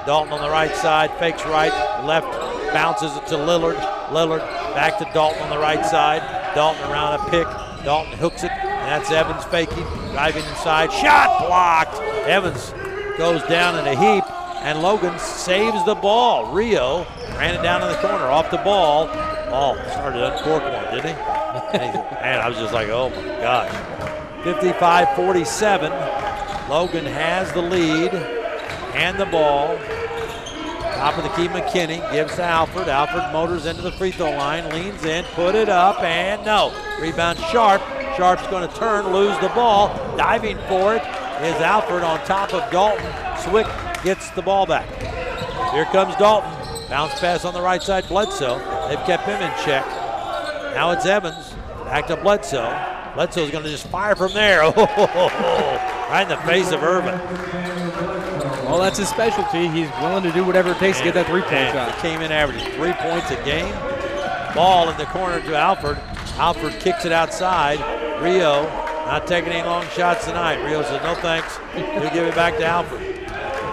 Dalton on the right side, fakes right, left, bounces it to Lillard. Lillard back to Dalton on the right side. Dalton around a pick. Dalton hooks it, and that's Evans faking, driving inside. Shot blocked. Evans goes down in a heap. And Logan saves the ball. Rio ran it down in the corner, off the ball. Oh, started to uncork one, didn't he? Man, I was just like, oh my gosh. 55-47. Logan has the lead and the ball. Top of the key, McKinney gives to Alford. Alford motors into the free throw line, leans in, put it up, and no. Rebound Sharp. Sharp's going to turn, lose the ball. Diving for it is Alford on top of Dalton. Swick gets the ball back. Here comes Dalton. Bounce pass on the right side, Bledsoe. They've kept him in check. Now it's Evans. Back to Bledsoe. Bledsoe's going to just fire from there. Right in the face of Irvin. Well, that's his specialty. He's willing to do whatever it takes to get that three-point shot. He came in averaging 3 points a game. Ball in the corner to Alford. Alford kicks it outside. Rio not taking any long shots tonight. Rio says, no thanks. He'll give it back to Alford.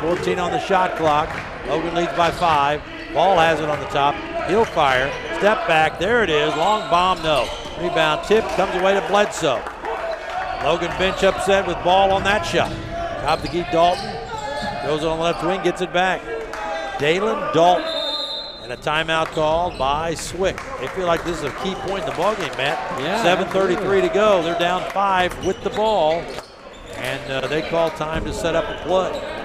14 on the shot clock. Logan leads by 5. Ball has it on the top. He'll fire. Step back. There it is. Long bomb, no. Rebound tip comes away to Bledsoe. Logan bench upset with Ball on that shot. Top the key, Dalton. Goes on the left wing, gets it back. Dalen Dalton. And a timeout called by Swick. They feel like this is a key point in the ballgame, Matt. Yeah, 7:33 to go. They're down 5 with the ball. And they call time to set up a play.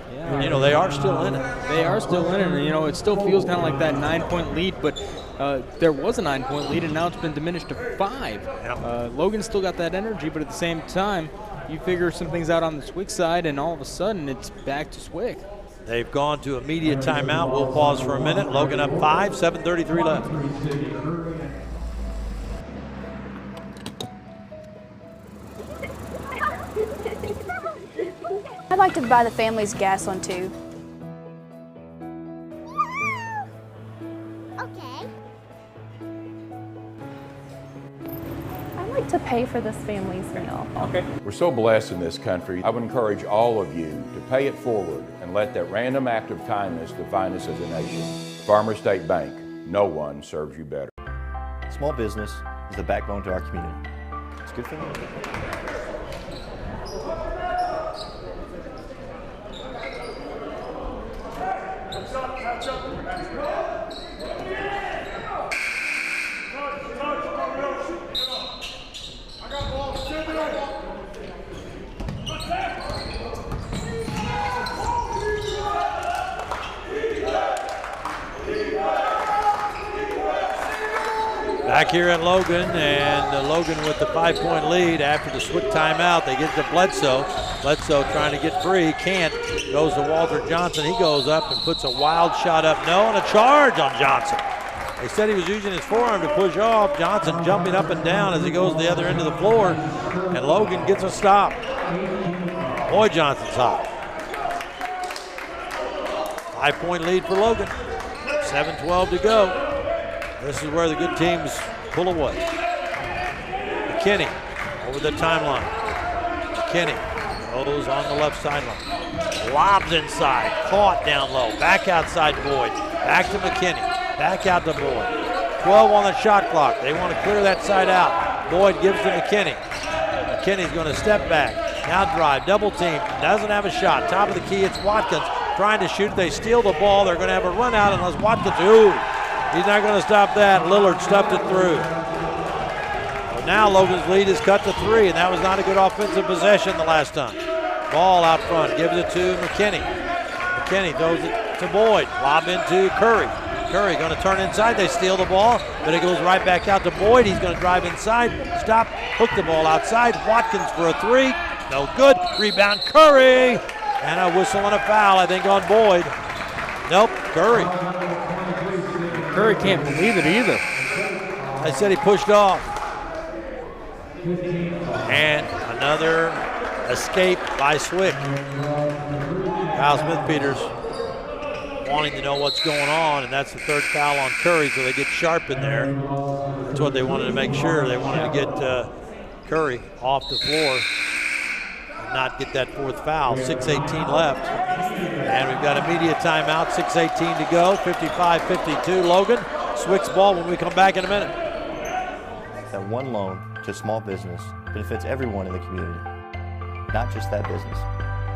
And, you know, they are still in it. They are still in it. And, you know, it still feels kind of like that 9-point lead, but there was a 9-point lead, and now it's been diminished to 5. Yep. Logan's still got that energy, but at the same time, you figure some things out on the Swick side, and all of a sudden, it's back to Swick. They've gone to immediate timeout. We'll pause for a minute. Logan up 5, 7:33 left. I'd like to buy the family's gas one too. Okay. I'd like to pay for this family's meal. Okay. We're so blessed in this country. I would encourage all of you to pay it forward and let that random act of kindness define us as a nation. Farmer State Bank, no one serves you better. Small business is the backbone to our community. It's good for me. Back here at Logan, and Logan with the 5-point lead after the Swick timeout. They get to Bledsoe. Bledsoe trying to get free, can't. Goes to Walter Johnson. He goes up and puts a wild shot up. No, and a charge on Johnson. They said he was using his forearm to push off. Johnson jumping up and down as he goes to the other end of the floor, and Logan gets a stop. Boy, Johnson's hot. 5-point lead for Logan. 7:12 to go. This is where the good teams pull away. McKinney over the timeline. McKinney goes on the left sideline. Lobs inside, caught down low. Back outside Boyd. Back to McKinney. Back out to Boyd. 12 on the shot clock. They want to clear that side out. Boyd gives to McKinney. McKinney's going to step back. Now drive, double team, doesn't have a shot. Top of the key, it's Watkins trying to shoot. They steal the ball. They're going to have a run out unless Watkins, he's not going to stop that. Lillard stuffed it through. But now Logan's lead is cut to 3, and that was not a good offensive possession the last time. Ball out front, gives it to McKinney. McKinney throws it to Boyd. Lob into Curry. Curry going to turn inside. They steal the ball, but it goes right back out to Boyd. He's going to drive inside, stop, hook the ball outside. Watkins for a 3. No good. Rebound Curry. And a whistle and a foul, I think, on Boyd. Nope, Curry. Curry can't believe it either. I said he pushed off. And another escape by Swick. Kyle Smith-Peters wanting to know what's going on, and that's the 3rd foul on Curry, so they get sharp in there. That's what they wanted to make sure. They wanted to get Curry off the floor and not get that 4th foul. 6:18 left. And we've got a media timeout, 6:18 to go, 55-52. Logan, Swick's ball when we come back in a minute. That one loan to small business benefits everyone in the community, not just that business.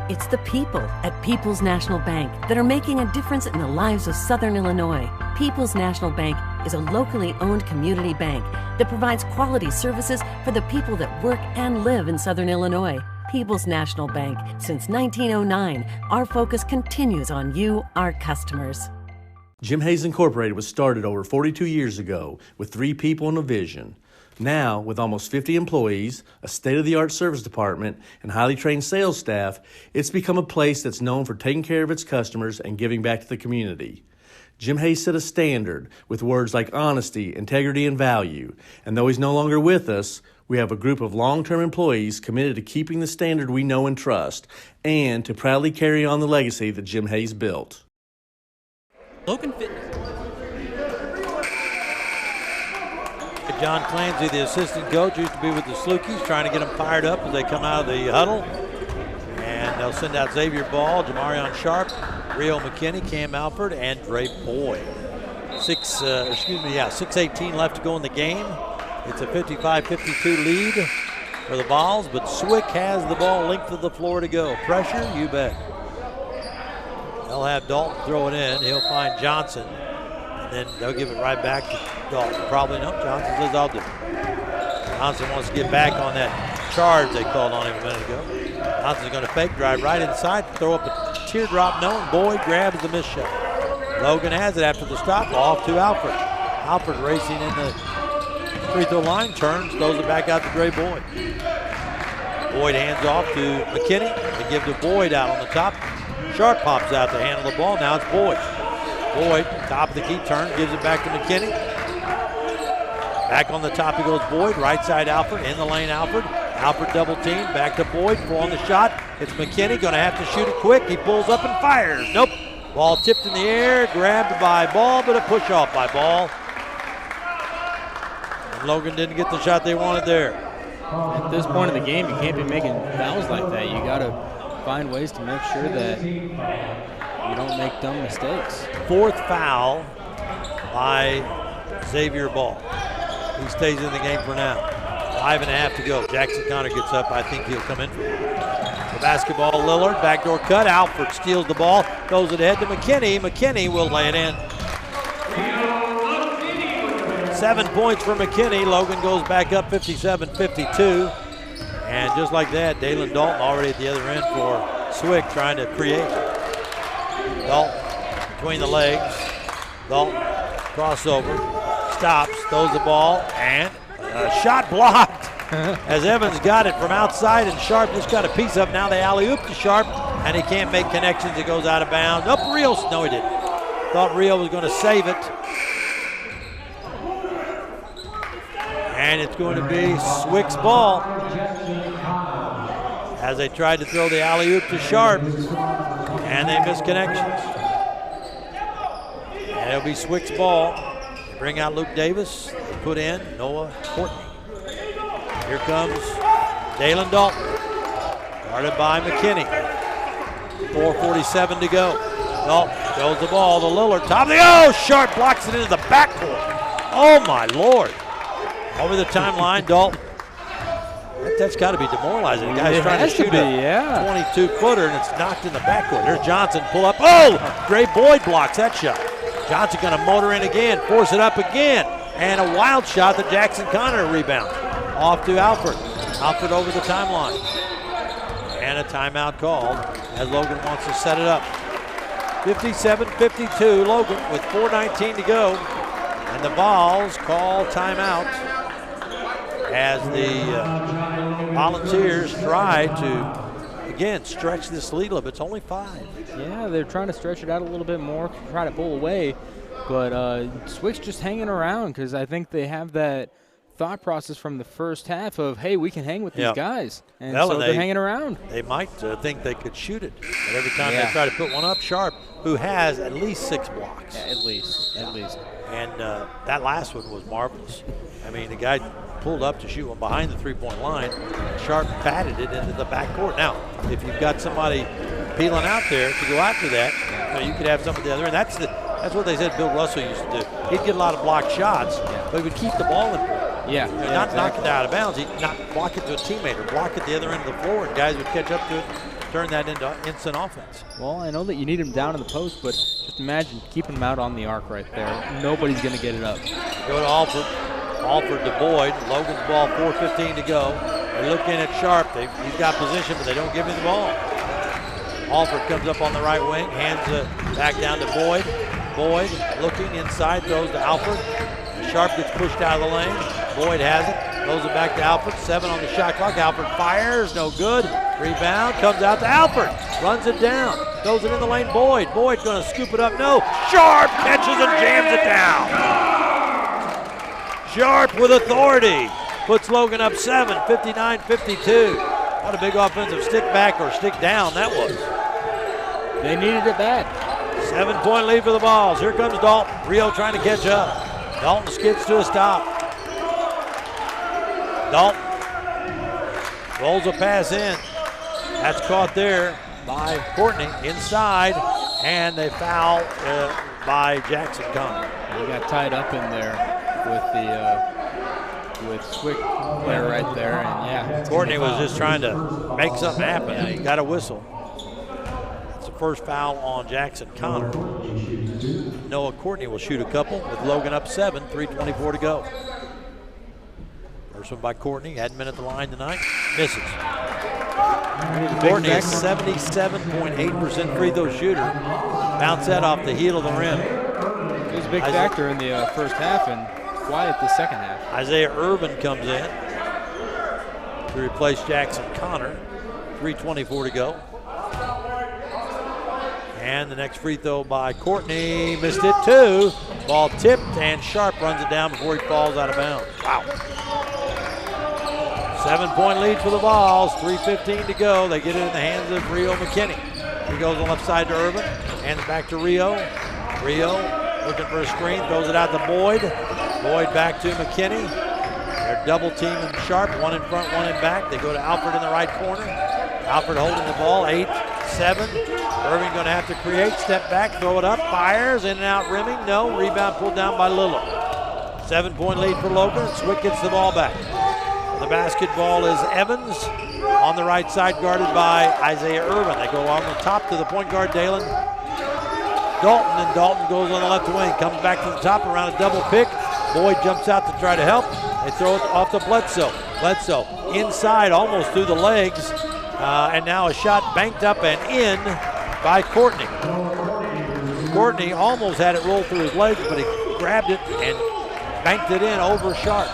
It's the people at People's National Bank that are making a difference in the lives of Southern Illinois. People's National Bank is a locally owned community bank that provides quality services for the people that work and live in Southern Illinois. People's National Bank. Since 1909, our focus continues on you, our customers. Jim Hayes Incorporated was started over 42 years ago with 3 people and a vision. Now, with almost 50 employees, a state-of-the-art service department, and highly trained sales staff, it's become a place that's known for taking care of its customers and giving back to the community. Jim Hayes set a standard with words like honesty, integrity, and value. And though he's no longer with us, we have a group of long-term employees committed to keeping the standard we know and trust, and to proudly carry on the legacy that Jim Hayes built. Logan Fitness. John Clancy, the assistant coach, used to be with the Slukies, trying to get them fired up as they come out of the huddle. And they'll send out Xavier Ball, Jamarion Sharp, Rio McKinney, Cam Alford, and Dre Boyd. 6:18 left to go in the game. It's a 55-52 lead for the Vols, but Swick has the ball, length of the floor to go. Pressure, you bet. They'll have Dalton throw it in. He'll find Johnson. Then they'll give it right back to Dalton. Probably no. Johnson says, I'll do it. Johnson wants to get back on that charge they called on him a minute ago. Johnson's going to fake, drive right inside, throw up a teardrop no, and Boyd grabs the missed shot. Logan has it after the stop, off to Alford. Alford racing in the free throw line, turns, throws it back out to Dre Boyd. Boyd hands off to McKinney. They give to Boyd out on the top. Sharp pops out to handle the ball. Now it's Boyd. Boyd, top of the key, turns, gives it back to McKinney. Back on the top he goes Boyd, right side Alford, in the lane Alford. Alford double team, back to Boyd, 4 on the shot. It's McKinney, gonna have to shoot it quick. He pulls up and fires. Nope. Ball tipped in the air, grabbed by Ball, but a push off by Ball. And Logan didn't get the shot they wanted there. At this point in the game, you can't be making fouls like that. You gotta find ways to make sure that you don't make dumb mistakes. 4th foul by Xavier Ball. He stays in the game for now. 5.5 to go. Jackson Connor gets up. I think he'll come in for it. The basketball, Lillard, backdoor cut. Alford steals the ball, throws it ahead to McKinney. McKinney will lay it in. 7 points for McKinney. Logan goes back up 57-52. And just like that, Dalen Dalton already at the other end for Swick trying to create. Dalton between the legs. Dalton crossover, stops, throws the ball, and a shot blocked as Evans got it from outside, and Sharp just got a piece of it. Now they alley-oop to Sharp, and he can't make connections. It goes out of bounds. Up Rio. No, he didn't. Thought Rio was going to save it. And it's going to be Swick's ball as they tried to throw the alley-oop to Sharp, and they missed connections. And it'll be Swick's ball. They bring out Luke Davis. They put in Noah Courtney. Here comes Dalen Dalton, guarded by McKinney. 4:47 to go. Dalton throws the ball to Lillard. Top of the, Sharp blocks it into the backcourt. Oh my Lord. Over the timeline, Dalton. That's got to be demoralizing. The guy's trying to shoot a 22-footer, and it's knocked in the backcourt. There's Johnson, pull up. Oh, Gray Boyd blocks that shot. Johnson going to motor in again, force it up again, and a wild shot that Jackson Connor rebounds. Off to Alford. Alford over the timeline. And a timeout called as Logan wants to set it up. 57-52, Logan with 4:19 to go. And the Vols call timeout as the Volunteers try to, again, stretch this lead a little bit. It's only 5. Yeah, they're trying to stretch it out a little bit more, try to pull away. But Swick's just hanging around because I think they have that thought process from the first half of, hey, we can hang with these guys. And so they're hanging around. They might think they could shoot it. But every time they try to put one up, Sharp, who has at least 6 blocks. Yeah, at least. And that last one was marvelous. I mean, the guy pulled up to shoot one behind the three-point line. Sharp patted it into the backcourt. Now, if you've got somebody peeling out there to go after that, you could have somebody the other end. That's what they said Bill Russell used to do. He'd get a lot of blocked shots, but he would keep the ball in play. Not knock it out of bounds. He'd not block it to a teammate or block it the other end of the floor, and guys would catch up to it, turn that into instant offense. Well, I know that you need him down in the post, but just imagine keeping him out on the arc right there. Nobody's going to get it up. Go to Alford. Alford to Boyd. Logan's ball, 4:15 to go. They're looking at Sharp. He's got position, but they don't give him the ball. Alford comes up on the right wing, hands it back down to Boyd. Boyd looking inside, throws to Alford. Sharp gets pushed out of the lane. Boyd has it, throws it back to Alford. 7 on the shot clock. Alford fires, no good. Rebound comes out to Alford. Runs it down, throws it in the lane. Boyd going to scoop it up. No, Sharp catches and jams it down. Sharp with authority puts Logan up 7, 59-52. What a big offensive stick back or stick down that was. They needed it bad. 7-point lead for the Vols. Here comes Dalton. Rio trying to catch up. Dalton skids to a stop. Dalton rolls a pass in. That's caught there by Courtney inside, and they foul by Jackson Connor. He got tied up in there with Swick there right there, and Courtney was just trying to make something happen. He got a whistle. It's the first foul on Jackson Connor. Noah Courtney will shoot a couple with Logan up 7, 3:24 to go. First one by Courtney, hadn't been at the line tonight, misses. Courtney is 77.8% free throw shooter. Bounce that off the heel of the rim. It was a big factor in the first half and quiet the second half. Isaiah Irvin comes in to replace Jackson Connor. 3:24 to go. And the next free throw by Courtney, missed it too. Ball tipped and Sharp runs it down before he falls out of bounds. Wow. 7-point lead for the Vols, 3:15 to go. They get it in the hands of Rio McKinney. He goes on left side to Irvin, hands it back to Rio. Rio looking for a screen, throws it out to Boyd. Boyd back to McKinney. They're double teaming Sharp, one in front, one in back. They go to Alford in the right corner. Alford holding the ball, 8-7. Irving going to have to create, step back, throw it up, fires, in and out rimming, no, rebound pulled down by Lillard. 7-point lead for Logan, Swick gets the ball back. The basketball is Evans on the right side, guarded by Isaiah Irvin. They go on the top to the point guard, Dalen Dalton, and Dalton goes on the left wing, comes back to the top around a double pick. Boyd jumps out to try to help. They throw it off to Bledsoe. Bledsoe inside, almost through the legs, and now a shot banked up and in by Courtney. Courtney almost had it roll through his legs, but he grabbed it and banked it in over Sharp.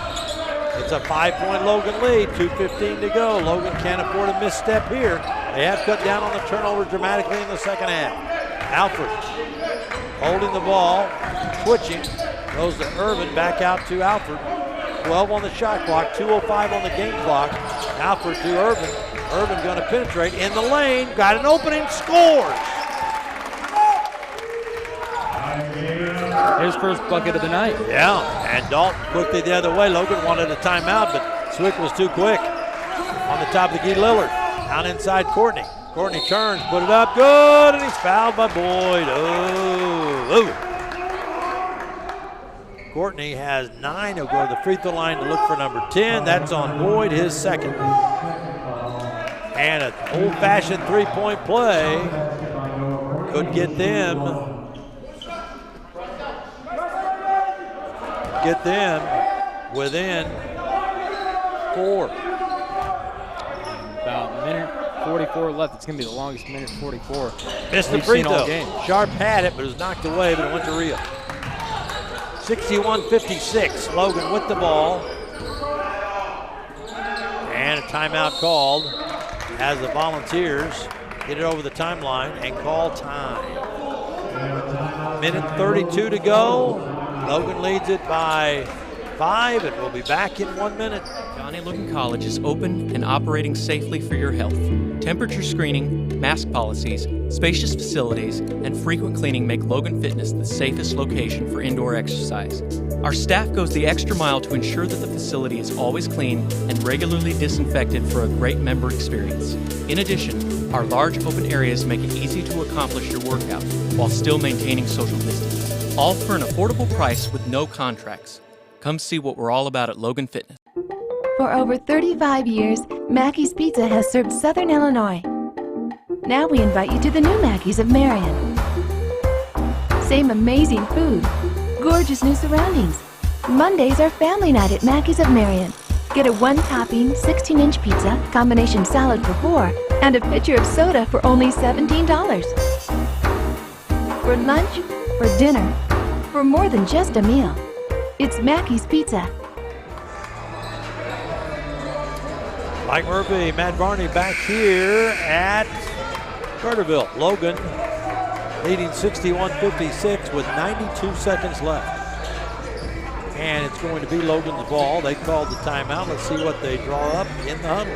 It's a 5-point Logan lead, 2:15 to go. Logan can't afford a misstep here. They have cut down on the turnover dramatically in the second half. Alford holding the ball, twitching, goes to Irvin, back out to Alford. 12 on the shot clock, 2:05 on the game clock. Alford to Irvin. Irvin going to penetrate in the lane, got an opening, scores. His first bucket of the night. Yeah, and Dalton quickly the other way. Logan wanted a timeout, but Swick was too quick. On the top of the key, Lillard. Down inside Courtney. Courtney turns, put it up, good, and he's fouled by Boyd. Oh. Courtney has 9. He'll go to the free throw line to look for number 10. That's on Boyd, his second. And an old-fashioned three-point play could get them within 4. About a minute 44 left. It's going to be the longest minute 44. Missed the free throw. Sharp had it, but it was knocked away, but it went to Rio. 61-56. Logan with the ball. And a timeout called as the Volunteers get it over the timeline and call time. Minute 32 to go. Logan leads it by 5, and we'll be back in 1 minute. Johnny Logan College is open and operating safely for your health. Temperature screening, mask policies, spacious facilities, and frequent cleaning make Logan Fitness the safest location for indoor exercise. Our staff goes the extra mile to ensure that the facility is always clean and regularly disinfected for a great member experience. In addition, our large open areas make it easy to accomplish your workout while still maintaining social distance. All for an affordable price with no contracts. Come see what we're all about at Logan Fitness. For over 35 years, Mackey's Pizza has served Southern Illinois. Now we invite you to the new Mackey's of Marion. Same amazing food, gorgeous new surroundings. Mondays are family night at Mackey's of Marion. Get a one-topping, 16-inch pizza, combination salad for $4, and a pitcher of soda for only $17. For lunch, for dinner, for more than just a meal. It's Mackey's Pizza. Mike Murphy, Matt Varney back here at Carterville. Logan leading 61-56 with 92 seconds left. And it's going to be Logan's ball. They called the timeout. Let's see what they draw up in the huddle.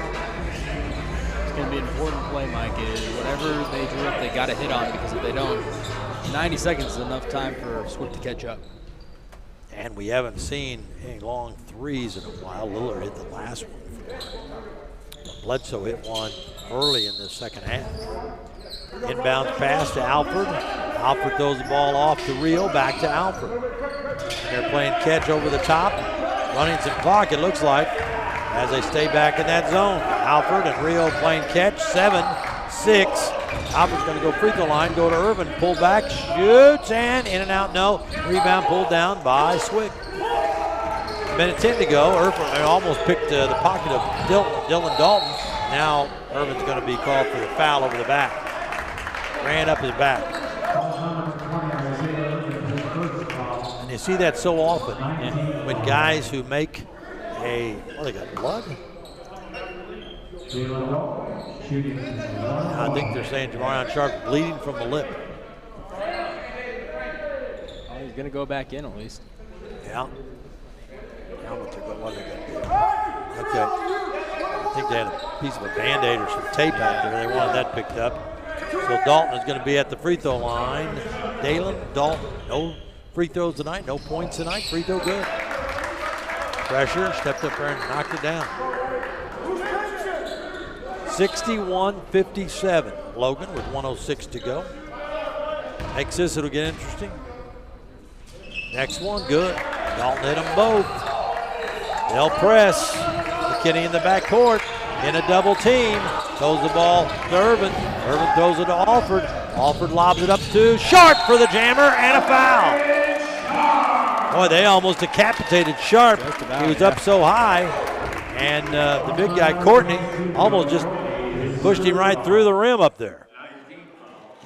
It's going to be an important play, Mike. Whatever they drew up, they got to hit on it, because if they don't, 90 seconds is enough time for Swift to catch up. And we haven't seen any long threes in a while. Lillard hit the last one. Bledsoe hit one early in the second half. Inbounds pass to Alford. Alford throws the ball off to Rio, back to Alford. They're playing catch over the top. Running some clock, it looks like, as they stay back in that zone. Alford and Rio playing catch, 7-6. Alford's going to go free throw line, go to Irvin, pull back, shoots, and in and out, no. Rebound pulled down by Swig. Minute 10 to go. Irvin almost picked the pocket of Dylan Dalton. Now Irvin's going to be called for the foul over the back. Ran up his back. And you see that so often when guys who make a, they got blood? I think they're saying Jamarion Sharp bleeding from the lip. Oh, he's going to go back in at least. Yeah. What are they going to do? Okay. I think they had a piece of a Band-Aid or some tape out there. They wanted that picked up. So Dalton is going to be at the free throw line. Dalen, Dalton, no free throws tonight, no points tonight. Free throw good. Pressure, stepped up there and knocked it down. 61-57. Logan with 1:06 to go. Makes this, it'll get interesting. Next one, good. Dalton hit them both. They'll press. McKinney in the backcourt in a double team. Throws the ball to Irvin. Irvin throws it to Alford. Alford lobs it up to Sharp for the jammer and a foul. Boy, they almost decapitated Sharp. He was up so high. And the big guy, Courtney, almost just pushed him right through the rim up there.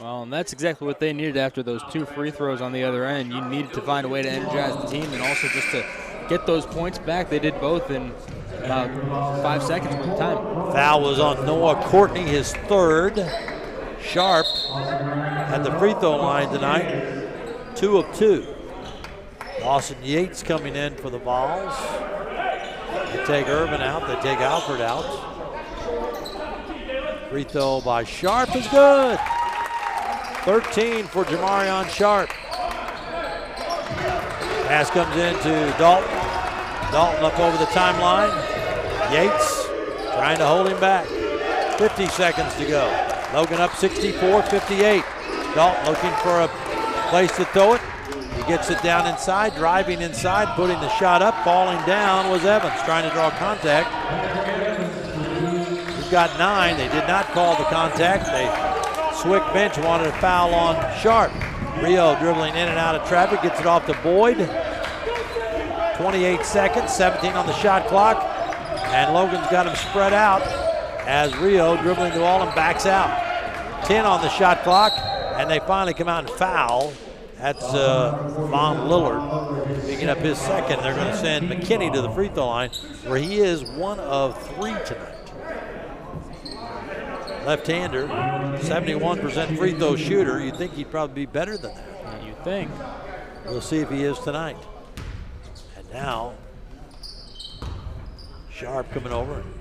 Well, and that's exactly what they needed after those 2 free throws on the other end. You needed to find a way to energize the team and also just to get those points back. They did both in about 5 seconds worth of time. Foul was on Noah Courtney, his third. Sharp at the free throw line tonight, 2 of 2. Dawson Yates coming in for the Vols. They take Irvin out, they take Alford out. Free throw by Sharp is good. 13 for Jamarion Sharp. Pass comes in to Dalton. Dalton up over the timeline. Yates trying to hold him back. 50 seconds to go. Logan up 64-58. Dalton looking for a place to throw it. He gets it down inside, driving inside, putting the shot up, falling down was Evans, trying to draw contact. He's got 9. They did not call the contact. The Swick bench wanted a foul on Sharp. Rio dribbling in and out of traffic, gets it off to Boyd. 28 seconds, 17 on the shot clock, and Logan's got him spread out as Rio dribbling the ball and backs out. 10 on the shot clock, and they finally come out and foul. That's Von Lillard picking up his second. They're going to send McKinney to the free throw line, where he is 1 of 3 tonight. Left-hander, 71% free throw shooter. You'd think he'd probably be better than that. Yeah, you'd think. We'll see if he is tonight. And now, Sharp coming over and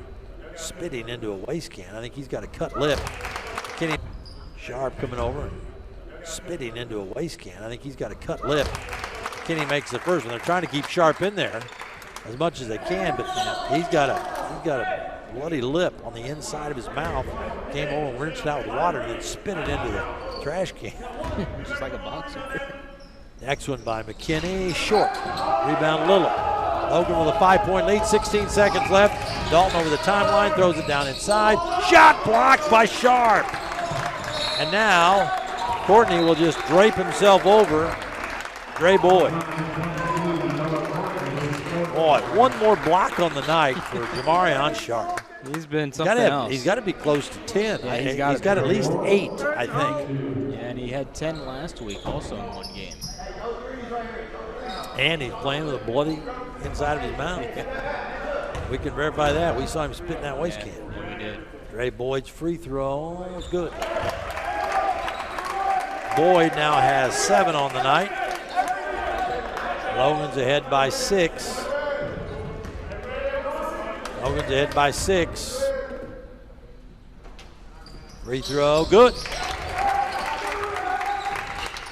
spitting into a waste can. I think he's got a cut lip. McKinney. Sharp coming over and spitting into a waste can. I think he's got a cut lip. McKinney makes the first one. They're trying to keep Sharp in there as much as they can, but he's got a bloody lip on the inside of his mouth. Came over and rinsed it out with water and then spit it into the trash can. Just like a boxer. Next one by McKinney, short. Rebound Lillard. Logan with a 5-point lead, 16 seconds left. Dalton over the timeline, throws it down inside. Shot blocked by Sharp. And now, Courtney will just drape himself over Dre Boyd. Boy, one more block on the night for Jamarion Sharp. He's been something else. He's got to be close to 10. Yeah, He's got at least 8, I think. Yeah, and he had 10 last week also in one game. And he's playing with a bloody inside of his mouth. We can verify that. We saw him spitting that waste can. Yeah, we did. Dre Boyd's free throw is good. Boyd now has 7 on the night. Logan's ahead by 6. Logan's ahead by 6. Free throw, good.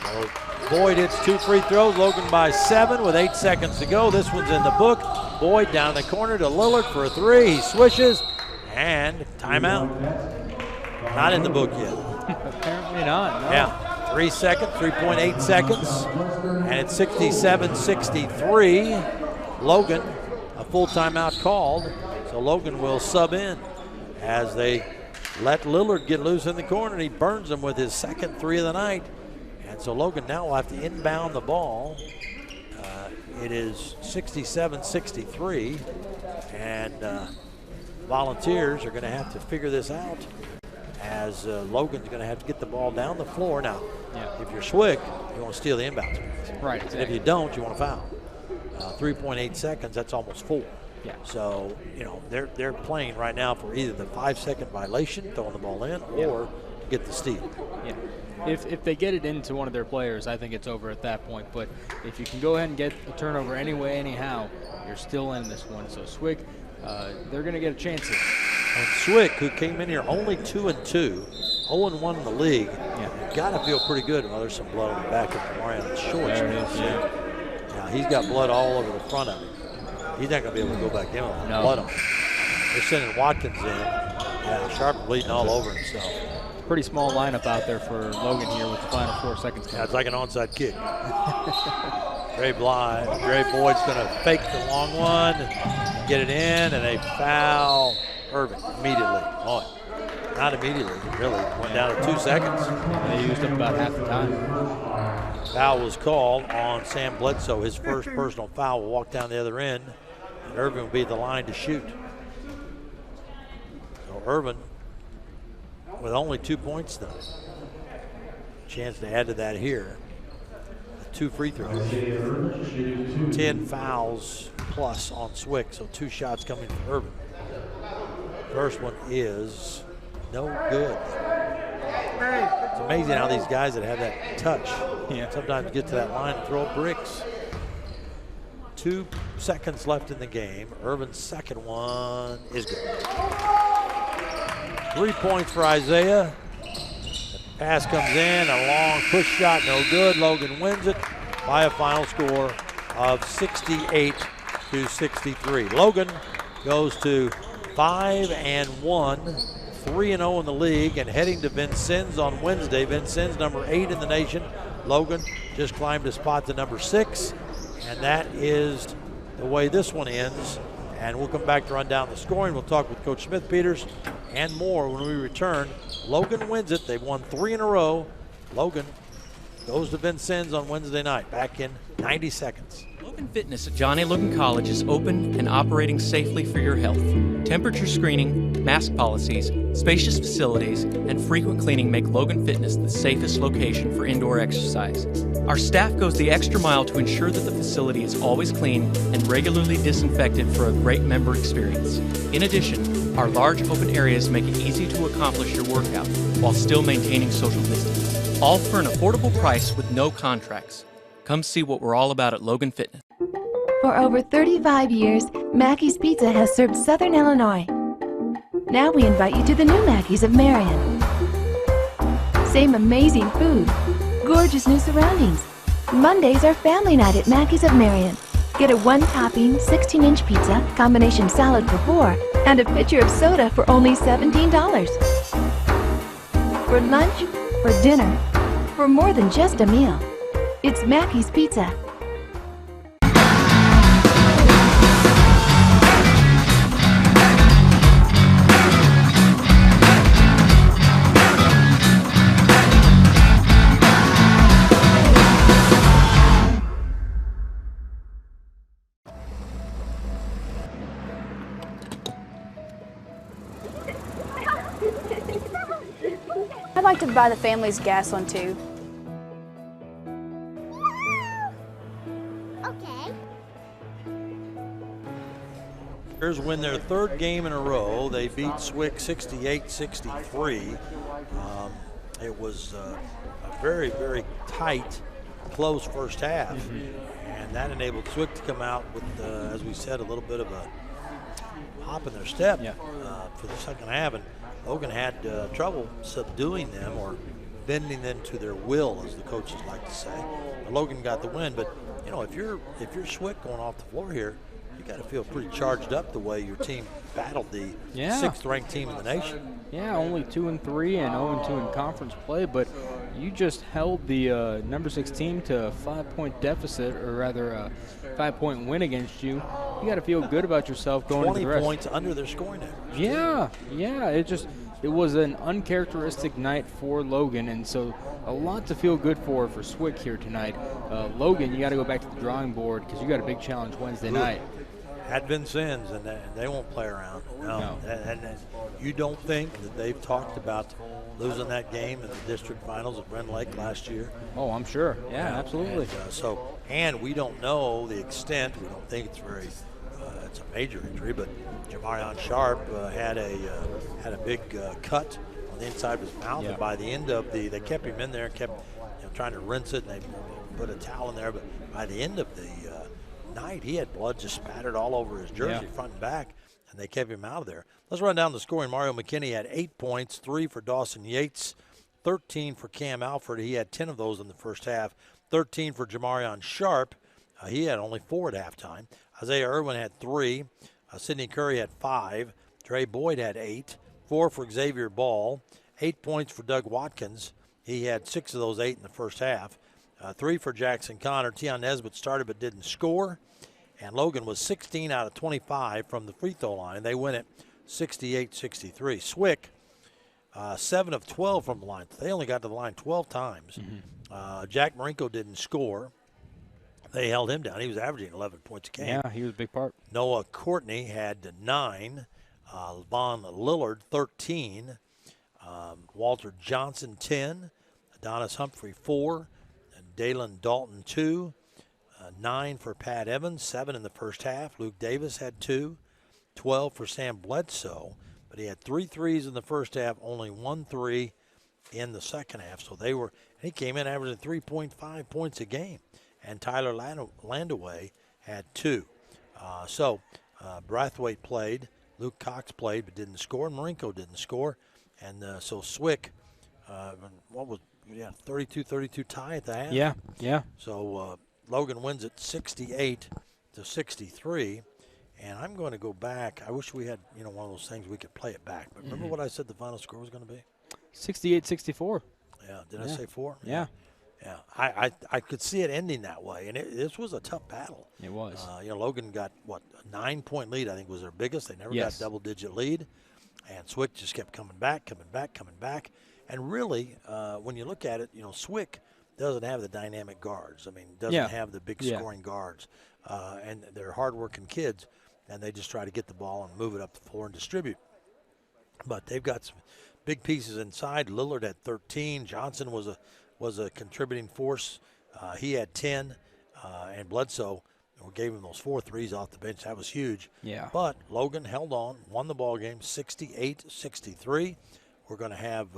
So Boyd hits 2 free throws. Logan by 7 with 8 seconds to go. This one's in the book. Boyd down the corner to Lillard for a 3. He swishes, and timeout. Not in the book yet. Apparently not. No. Yeah. 3 seconds, 3.8 seconds, and it's 67-63. Logan, a full timeout called, so Logan will sub in as they let Lillard get loose in the corner, and he burns him with his second 3 of the night. And so Logan now will have to inbound the ball. It is 67-63, and Volunteers are going to have to figure this out, as Logan's going to have to get the ball down the floor. Now, if you're Swick, you want to steal the inbounds. Right, exactly. And if you don't, you want to foul. 3.8 seconds, that's almost 4. Yeah. So, you know, they're playing right now for either the 5-second violation, throwing the ball in, or get the steal. Yeah. If they get it into one of their players, I think it's over at that point. But if you can go ahead and get the turnover anyway, anyhow, you're still in this one. So Swick, they're going to get a chance here. And Swick, who came in here only 2-2, 0-1 in the league, got to feel pretty good. Well, there's some blood on the back of Marion shorts. There it is, yeah. Now, he's got blood all over the front of him. He's not going to be able to go back in with blood on him. They're sending Watkins in. Yeah, Sharp bleeding all over himself. Pretty small lineup out there for Logan here with the final 4 seconds. Yeah, it's like an onside kick. Dre Boyd's going to fake the long one, get it in, and they foul Irving immediately. Oh, not immediately, really. Went down to 2 seconds. They used up about half the time. Foul was called on Sam Bledsoe. His first personal foul will walk down the other end, and Irving will be at the line to shoot. So Irving with only 2 points though. Chance to add to that here. 2 free throws. 10 fouls plus on Swick, so 2 shots coming from Irving. First one is no good. It's amazing how these guys that have that touch sometimes get to that line and throw up bricks. 2 seconds left in the game. Irvin's second one is good. 3 points for Isaiah. The pass comes in, a long push shot, no good. Logan wins it by a final score of 68-63. Logan goes to 5-1, 3-0 in the league, and heading to Vincennes on Wednesday. Vincennes, number 8 in the nation, Logan just climbed a spot to number 6, and that is the way this one ends. And we'll come back to run down the scoring. We'll talk with Coach Smith-Peters and more when we return. Logan wins it. They've won 3 in a row. Logan goes to Vincennes on Wednesday night. Back in 90 seconds. Logan Fitness at John A. Logan College is open and operating safely for your health. Temperature screening, mask policies, spacious facilities, and frequent cleaning make Logan Fitness the safest location for indoor exercise. Our staff goes the extra mile to ensure that the facility is always clean and regularly disinfected for a great member experience. In addition, our large open areas make it easy to accomplish your workout while still maintaining social distance. All for an affordable price with no contracts. Come see what we're all about at Logan Fitness. For over 35 years, Mackey's Pizza has served Southern Illinois. Now we invite you to the new Mackey's of Marion. Same amazing food, gorgeous new surroundings. Mondays are family night at Mackey's of Marion. Get a one-topping, 16-inch pizza, combination salad for 4, and a pitcher of soda for only $17. For lunch, for dinner, for more than just a meal. It's Mackey's Pizza. I'd like to buy the family's gas one too. Bears win their 3rd game in a row. They beat Swick 68-63. It was a very, very tight, close first half. And that enabled Swick to come out with, as we said, a little bit of a hop in their step for the second half. And Logan had trouble subduing them or bending them to their will, as the coaches like to say. And Logan got the win, but you know, if you're Swick going off the floor here, you got to feel pretty charged up the way your team battled the 6th-ranked team in the nation. Yeah, only 2-3 and 0-2 in conference play, but you just held the number 6 team to a 5-point deficit, or rather a 5-point win against you. You got to feel good about yourself going into the rest. 20 points under their scoring average. Yeah. It was an uncharacteristic night for Logan, and so a lot to feel good for Swick here tonight. Logan, you got to go back to the drawing board because you got a big challenge Wednesday night. At Vincennes, and they won't play around. No. And you don't think that they've talked about losing that game in the district finals at Ren Lake last year? Oh, I'm sure. Yeah, absolutely. And we don't know the extent. We don't think it's very. It's a major injury, but Jamarion Sharp had a big cut on the inside of his mouth, and by the end of they kept him in there, kept trying to rinse it, and they put a towel in there. But by the end of the night, he had blood just spattered all over his jersey, front and back, and they kept him out of there. Let's run down the scoring. Mario McKinney had 8 points, 3 for Dawson Yates, 13 for Cam Alford. He had 10 of those in the first half, 13 for Jamarion Sharp. He had only 4 at halftime. Isaiah Irwin had 3. Sidney Curry had 5. Trey Boyd had 8. 4 for Xavier Ball. 8 points for Doug Watkins. He had 6 of those 8 in the first half. 3 for Jackson Connor. Tion Nesbitt started but didn't score. And Logan was 16 out of 25 from the free throw line. They win it 68-63. Swick, 7 of 12 from the line. They only got to the line 12 times. Jack Marinko didn't score. They held him down. He was averaging 11 points a game. Yeah, he was a big part. Noah Courtney had 9. Von Lillard, 13. Walter Johnson, 10. Adonis Humphrey, 4. And Dalen Dalton, 2. 9 for Pat Evans, 7 in the first half. Luke Davis had 2. 12 for Sam Bledsoe. But he had 3 threes in the first half, only 1 3 in the second half. So he came in averaging 3.5 points a game. And Tyler Landaway had 2. Brathwaite played. Luke Cox played but didn't score. And Marinko didn't score. And so Swick, 32-32 tie at the half. Yeah. So Logan wins it 68-63. And I'm going to go back. I wish we had one of those things we could play it back. But remember what I said the final score was going to be? 68-64. Yeah. Did I say 4? Yeah. Yeah, I could see it ending that way, and this was a tough battle. It was. Logan got, a 9-point lead, I think was their biggest. They never got a double-digit lead, and Swick just kept coming back. And really, when you look at it, Swick doesn't have the dynamic guards. I mean, doesn't have the big scoring guards. And they're hardworking kids, and they just try to get the ball and move it up the floor and distribute. But they've got some big pieces inside. Lillard had 13. Johnson was a contributing force. He had 10. And Bledsoe gave him those 4 threes off the bench. That was huge. Yeah. But Logan held on, won the ball game 68-63. We're going to have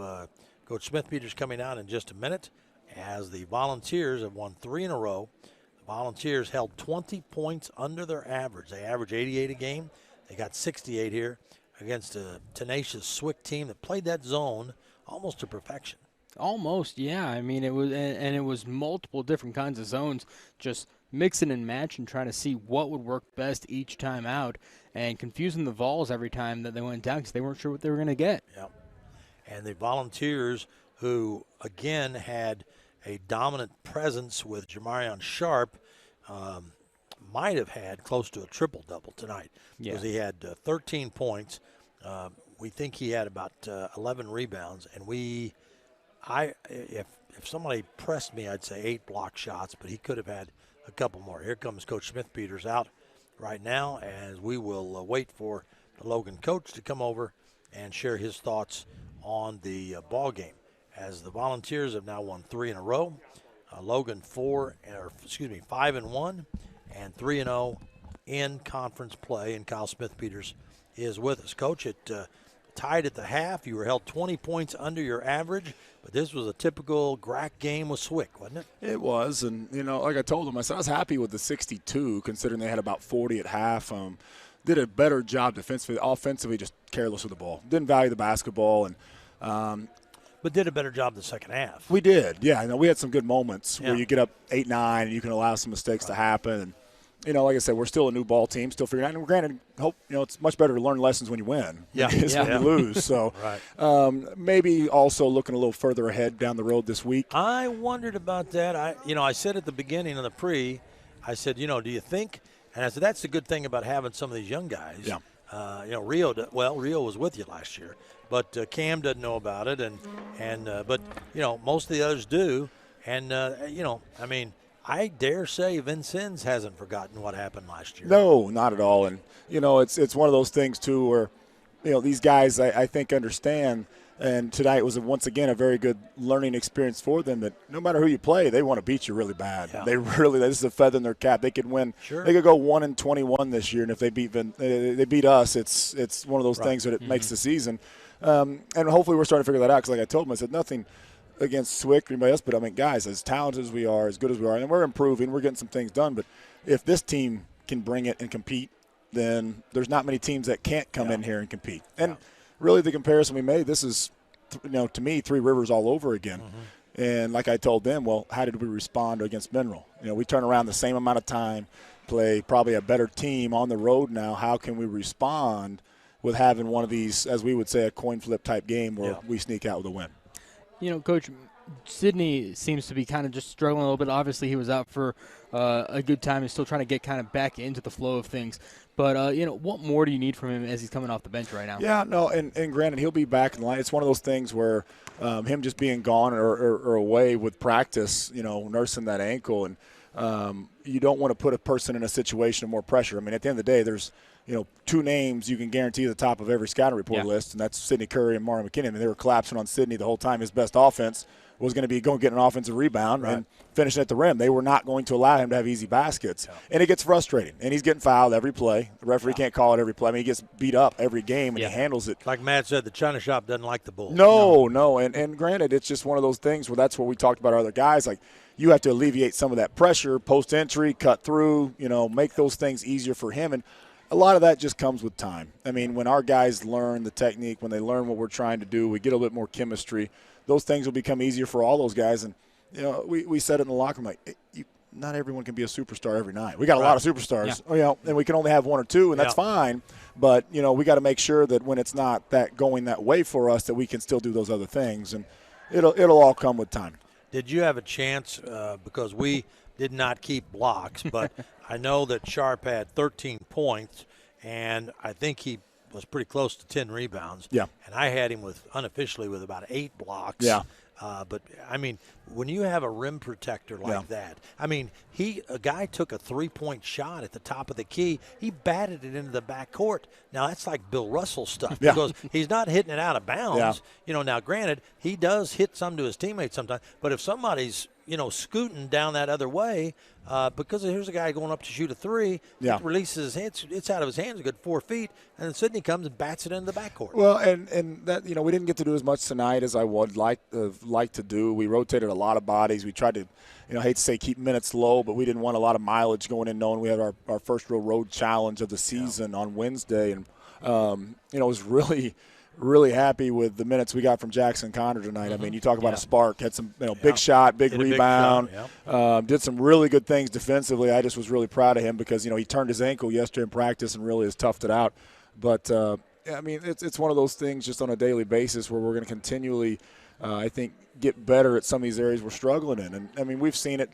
Coach Smith-Peters coming out in just a minute as the Volunteers have won 3 in a row. The Volunteers held 20 points under their average. They average 88 a game. They got 68 here against a tenacious Swick team that played that zone almost to perfection. Almost, yeah. I mean, it was, and it was multiple different kinds of zones, just mixing and matching, trying to see what would work best each time out, and confusing the Vols every time that they went down because they weren't sure what they were going to get. Yep. And the Volunteers, who again had a dominant presence with Jamarion Sharp, might have had close to a triple-double tonight because he had 13 points. We think he had about 11 rebounds, and if somebody pressed me, I'd say 8 block shots, but he could have had a couple more. Here comes Coach Smith-Peters out right now, as we will wait for the Logan coach to come over and share his thoughts on the ball game. As the Volunteers have now won 3 in a row, Logan 5-1 and 3-0 in conference play, and Kyle Smith-Peters is with us. Coach, it tied at the half. You were held 20 points under your average, but this was a typical GRAC game with Swick, wasn't it? It was, and, like I told him, I said I was happy with the 62, considering they had about 40 at half. Did a better job defensively. Offensively, just careless with the ball. Didn't value the basketball, and but did a better job the second half. We did, yeah. We had some good moments where you get up 8-9 and you can allow some mistakes to happen. And, like I said, we're still a new ball team, still figuring out. And granted, it's much better to learn lessons when you win than it is when you lose. So maybe also looking a little further ahead down the road this week. I wondered about that. I said at the beginning of the I said, do you think? And I said, that's the good thing about having some of these young guys. Yeah. Rio was with you last year, but Cam doesn't know about it, but most of the others do, and I dare say Vincennes hasn't forgotten what happened last year. No, not at all, and it's one of those things too where these guys I think understand. And tonight was once again a very good learning experience for them. That no matter who you play, they want to beat you really bad. Yeah. This is a feather in their cap. They could win. Sure. They could go 1-21 this year, and if they beat us, it's one of those things that it makes the season. And hopefully we're starting to figure that out. Because like I told them, I said nothing against Swick or anybody else, but guys, as talented as we are, as good as we are, and we're improving, we're getting some things done. But if this team can bring it and compete, then there's not many teams that can't come in here and compete. And really, the comparison we made, this is, to me, Three Rivers all over again. Mm-hmm. And like I told them, well, how did we respond against Mineral? We turn around the same amount of time, play probably a better team on the road now. How can we respond with having one of these, as we would say, a coin flip type game where we sneak out with a win? Coach, Sydney seems to be kind of just struggling a little bit. Obviously, he was out for a good time. He's still trying to get kind of back into the flow of things. But, what more do you need from him as he's coming off the bench right now? Yeah, no, and granted, he'll be back in the line. It's one of those things where him just being gone or away with practice, nursing that ankle, and you don't want to put a person in a situation of more pressure. I mean, at the end of the day, there's, 2 names you can guarantee the top of every scouting report list, and that's Sidney Curry and Martin McKinney. I mean, they were collapsing on Sidney the whole time. His best offense was going to be going to get an offensive rebound and finishing at the rim. They were not going to allow him to have easy baskets. Yeah. And it gets frustrating. And he's getting fouled every play. The referee can't call it every play. I mean, he gets beat up every game, and he handles it. Like Matt said, the China shop doesn't like the Bulls. No. And granted, it's just one of those things where that's what we talked about our other guys. Like, you have to alleviate some of that pressure, post-entry, cut through, make those things easier for him. And a lot of that just comes with time. I mean, when our guys learn the technique, when they learn what we're trying to do, we get a little bit more chemistry. Those things will become easier for all those guys. And, we said it in the locker room, not everyone can be a superstar every night. We got a lot of superstars, and we can only have 1 or 2, and that's fine. But, we got to make sure that when it's not that going that way for us, that we can still do those other things. And it'll all come with time. Did you have a chance, because we did not keep blocks, but I know that Sharp had 13 points, and I think he was pretty close to 10 rebounds. Yeah. And I had him unofficially with about 8 blocks. Yeah. But, I mean, when you have a rim protector like that, I mean, a guy took a 3-point shot at the top of the key. He batted it into the backcourt. Now, that's like Bill Russell stuff because he's not hitting it out of bounds. Now, granted, he does hit some to his teammates sometimes, but if somebody's, scooting down that other way, because here's a guy going up to shoot a 3, it releases his hands, it's out of his hands a good 4 feet, and then Sidney comes and bats it into the backcourt. Well, and that, we didn't get to do as much tonight as I would like to do. We rotated a lot of bodies. We tried to, I hate to say keep minutes low, but we didn't want a lot of mileage going in knowing we had our first real road challenge of the season on Wednesday. And, it was really happy with the minutes we got from Jackson Conner tonight. I mean, you talk about a spark, had some big shot, big rebound, did some really good things defensively. I just was really proud of him because, he turned his ankle yesterday in practice and really has toughed it out. But, I mean, it's one of those things just on a daily basis where we're going to continually, I think, get better at some of these areas we're struggling in. And, I mean, we've seen it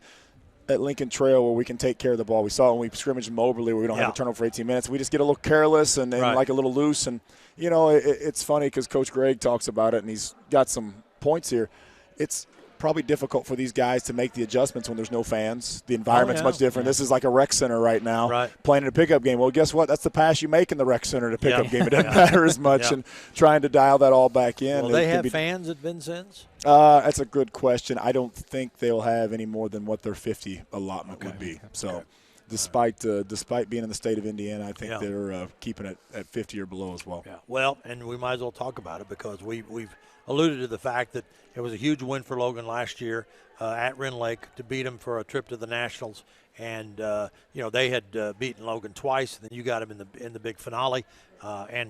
at Lincoln Trail where we can take care of the ball. We saw it when we scrimmaged in Moberly where we don't have a turnover for 18 minutes. We just get a little careless and like a little loose. And, it's funny because Coach Gregg talks about it, and he's got some points here. It's probably difficult for these guys to make the adjustments when there's no fans. The environment's much different. This is like a rec center right now, playing in a pickup game. Well, guess what? That's the pass you make in the rec center to pickup game. It doesn't matter as much, and trying to dial that all back in. Will they have fans at Vincennes? That's a good question. I don't think they'll have any more than what their 50 allotment would be. So despite being in the state of Indiana, I think they're keeping it at 50 or below as well. Yeah. Well, and we might as well talk about it because we've alluded to the fact that it was a huge win for Logan last year at Wren Lake to beat them for a trip to the Nationals. And, they had beaten Logan twice, and then you got them in the big finale. I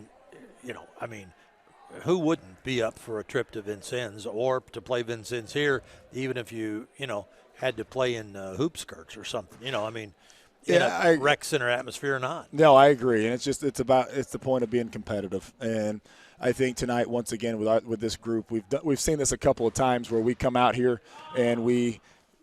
mean, who wouldn't be up for a trip to Vincennes or to play Vincennes here, even if you had to play in hoop skirts or something? In a rec center atmosphere or not. No, I agree, and it's the point of being competitive. And I think tonight, once again, with this group, we've seen this a couple of times where we come out here and we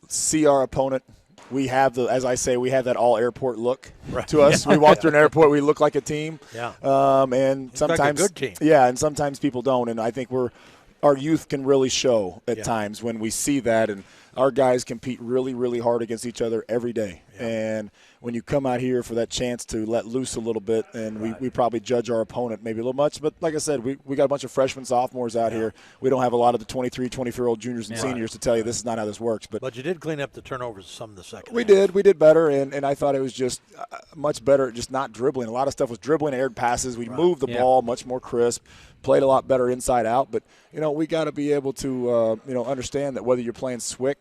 see our opponent. We have as I say, we have that all airport look to us. We walk through an airport, we look like a team. Yeah. And sometimes like a good team. Yeah, and sometimes people don't. And I think our youth can really show at times when we see that, and our guys compete really, really hard against each other every day. Yeah. And when you come out here for that chance to let loose a little bit, and we probably judge our opponent maybe a little much. But like I said, we got a bunch of freshmen, sophomores out here. We don't have a lot of the 23, 24-year-old juniors and seniors to tell you this is not how this works. But you did clean up the turnovers some of the second We half. We did better, and I thought it was just much better just not dribbling. A lot of stuff was dribbling, aired passes. We moved the ball much more crisp, played a lot better inside out. But, we got to be able to, understand that whether you're playing SWIC,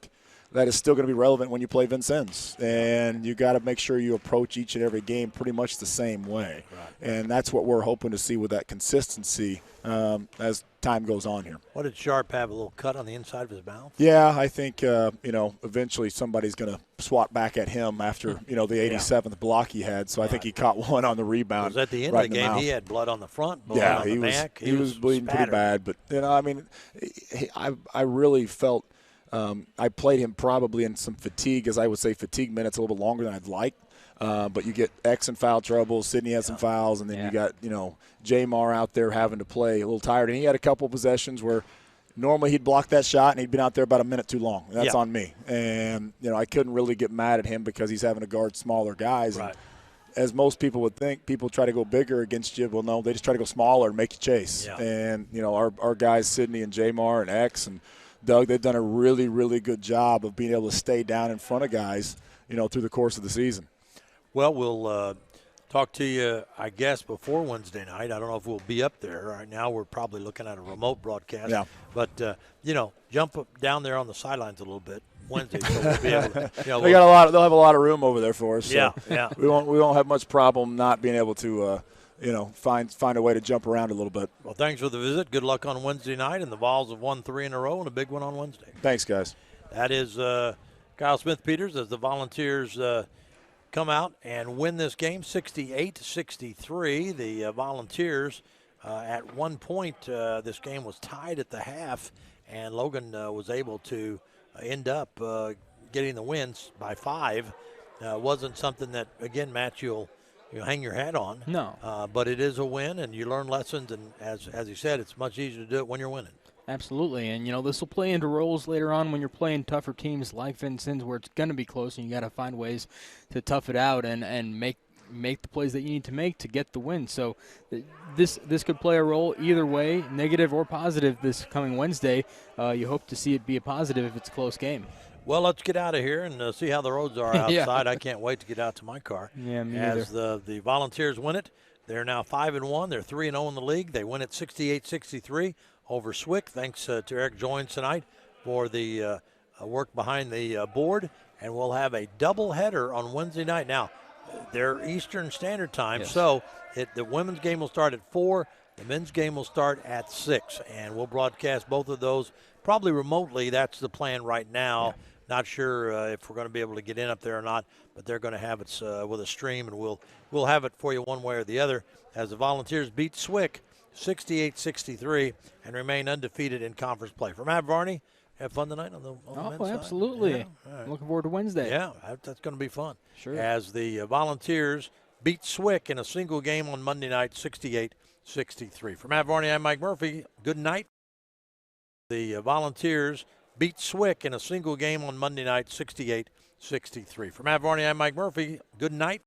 that is still going to be relevant when you play Vincennes. And you got to make sure you approach each and every game pretty much the same way. Right. And that's what we're hoping to see with that consistency as time goes on here. What did Sharp have, a little cut on the inside of his mouth? Yeah, I think, eventually somebody's going to swat back at him after, the 87th block he had. So I think he caught one on the rebound. At the end of the game, he had blood on the front, blood on the neck. He was bleeding pretty bad. But, I really felt I played him probably in some fatigue, as I would say fatigue minutes, a little bit longer than I'd like. But you get X in foul trouble. Sidney had some fouls, and then you got, Jamar out there having to play a little tired. And he had a couple possessions where normally he'd block that shot, and he'd been out there about a minute too long. That's on me. And, I couldn't really get mad at him because he's having to guard smaller guys. Right. And as most people would think, people try to go bigger against you. Well, no, they just try to go smaller and make you chase. Yeah. And, our guys, Sidney and Jamar and X and Doug, they've done a really, really good job of being able to stay down in front of guys, through the course of the season. Well, we'll talk to you, I guess, before Wednesday night. I don't know if we'll be up there. Right now we're probably looking at a remote broadcast. Yeah. But, jump up down there on the sidelines a little bit Wednesday. So we'll be able to, they'll have a lot of room over there for us. So yeah. We won't have much problem not being able to find a way to jump around a little bit. Well, thanks for the visit. Good luck on Wednesday night. And the Vols have won 3 in a row and a big one on Wednesday. Thanks, guys. That is Kyle Smith-Peters as the Volunteers come out and win this game 68-63. The Volunteers at one point this game was tied at the half, and Logan was able to end up getting the wins by 5. Wasn't something that, again, Matt, you'll hang your hat on. No. But it is a win, and you learn lessons, and as you said, it's much easier to do it when you're winning. Absolutely, and this will play into roles later on when you're playing tougher teams like Vincennes, where it's going to be close, and you got to find ways to tough it out and make the plays that you need to make to get the win. So this could play a role either way, negative or positive, this coming Wednesday. You hope to see it be a positive if it's a close game. Well, let's get out of here and see how the roads are outside. Yeah. I can't wait to get out to my car. Yeah, me As neither. the Volunteers win it, they're now 5-1. They're 3-0 in the league. They win it 68-63 over Swick. Thanks to Eric Joins tonight for the work behind the board. And we'll have a doubleheader on Wednesday night. Now, they're Eastern Standard Time, Yes. so the women's game will start at 4. The men's game will start at 6. And we'll broadcast both of those probably remotely. That's the plan right now. Yeah. Not sure if we're going to be able to get in up there or not, but they're going to have it with a stream, and we'll have it for you one way or the other as the Volunteers beat Swick 68-63 and remain undefeated in conference play. For Matt Varney, have fun tonight on the men's side? Absolutely. Yeah, all right. Looking forward to Wednesday. Yeah, that's going to be fun. Sure. As the Volunteers beat Swick in a single game on Monday night, 68-63. For Matt Varney, I'm Mike Murphy. Good night. The Volunteers beat Swick in a single game on Monday night, 68-63. For Matt Varney, I'm Mike Murphy. Good night.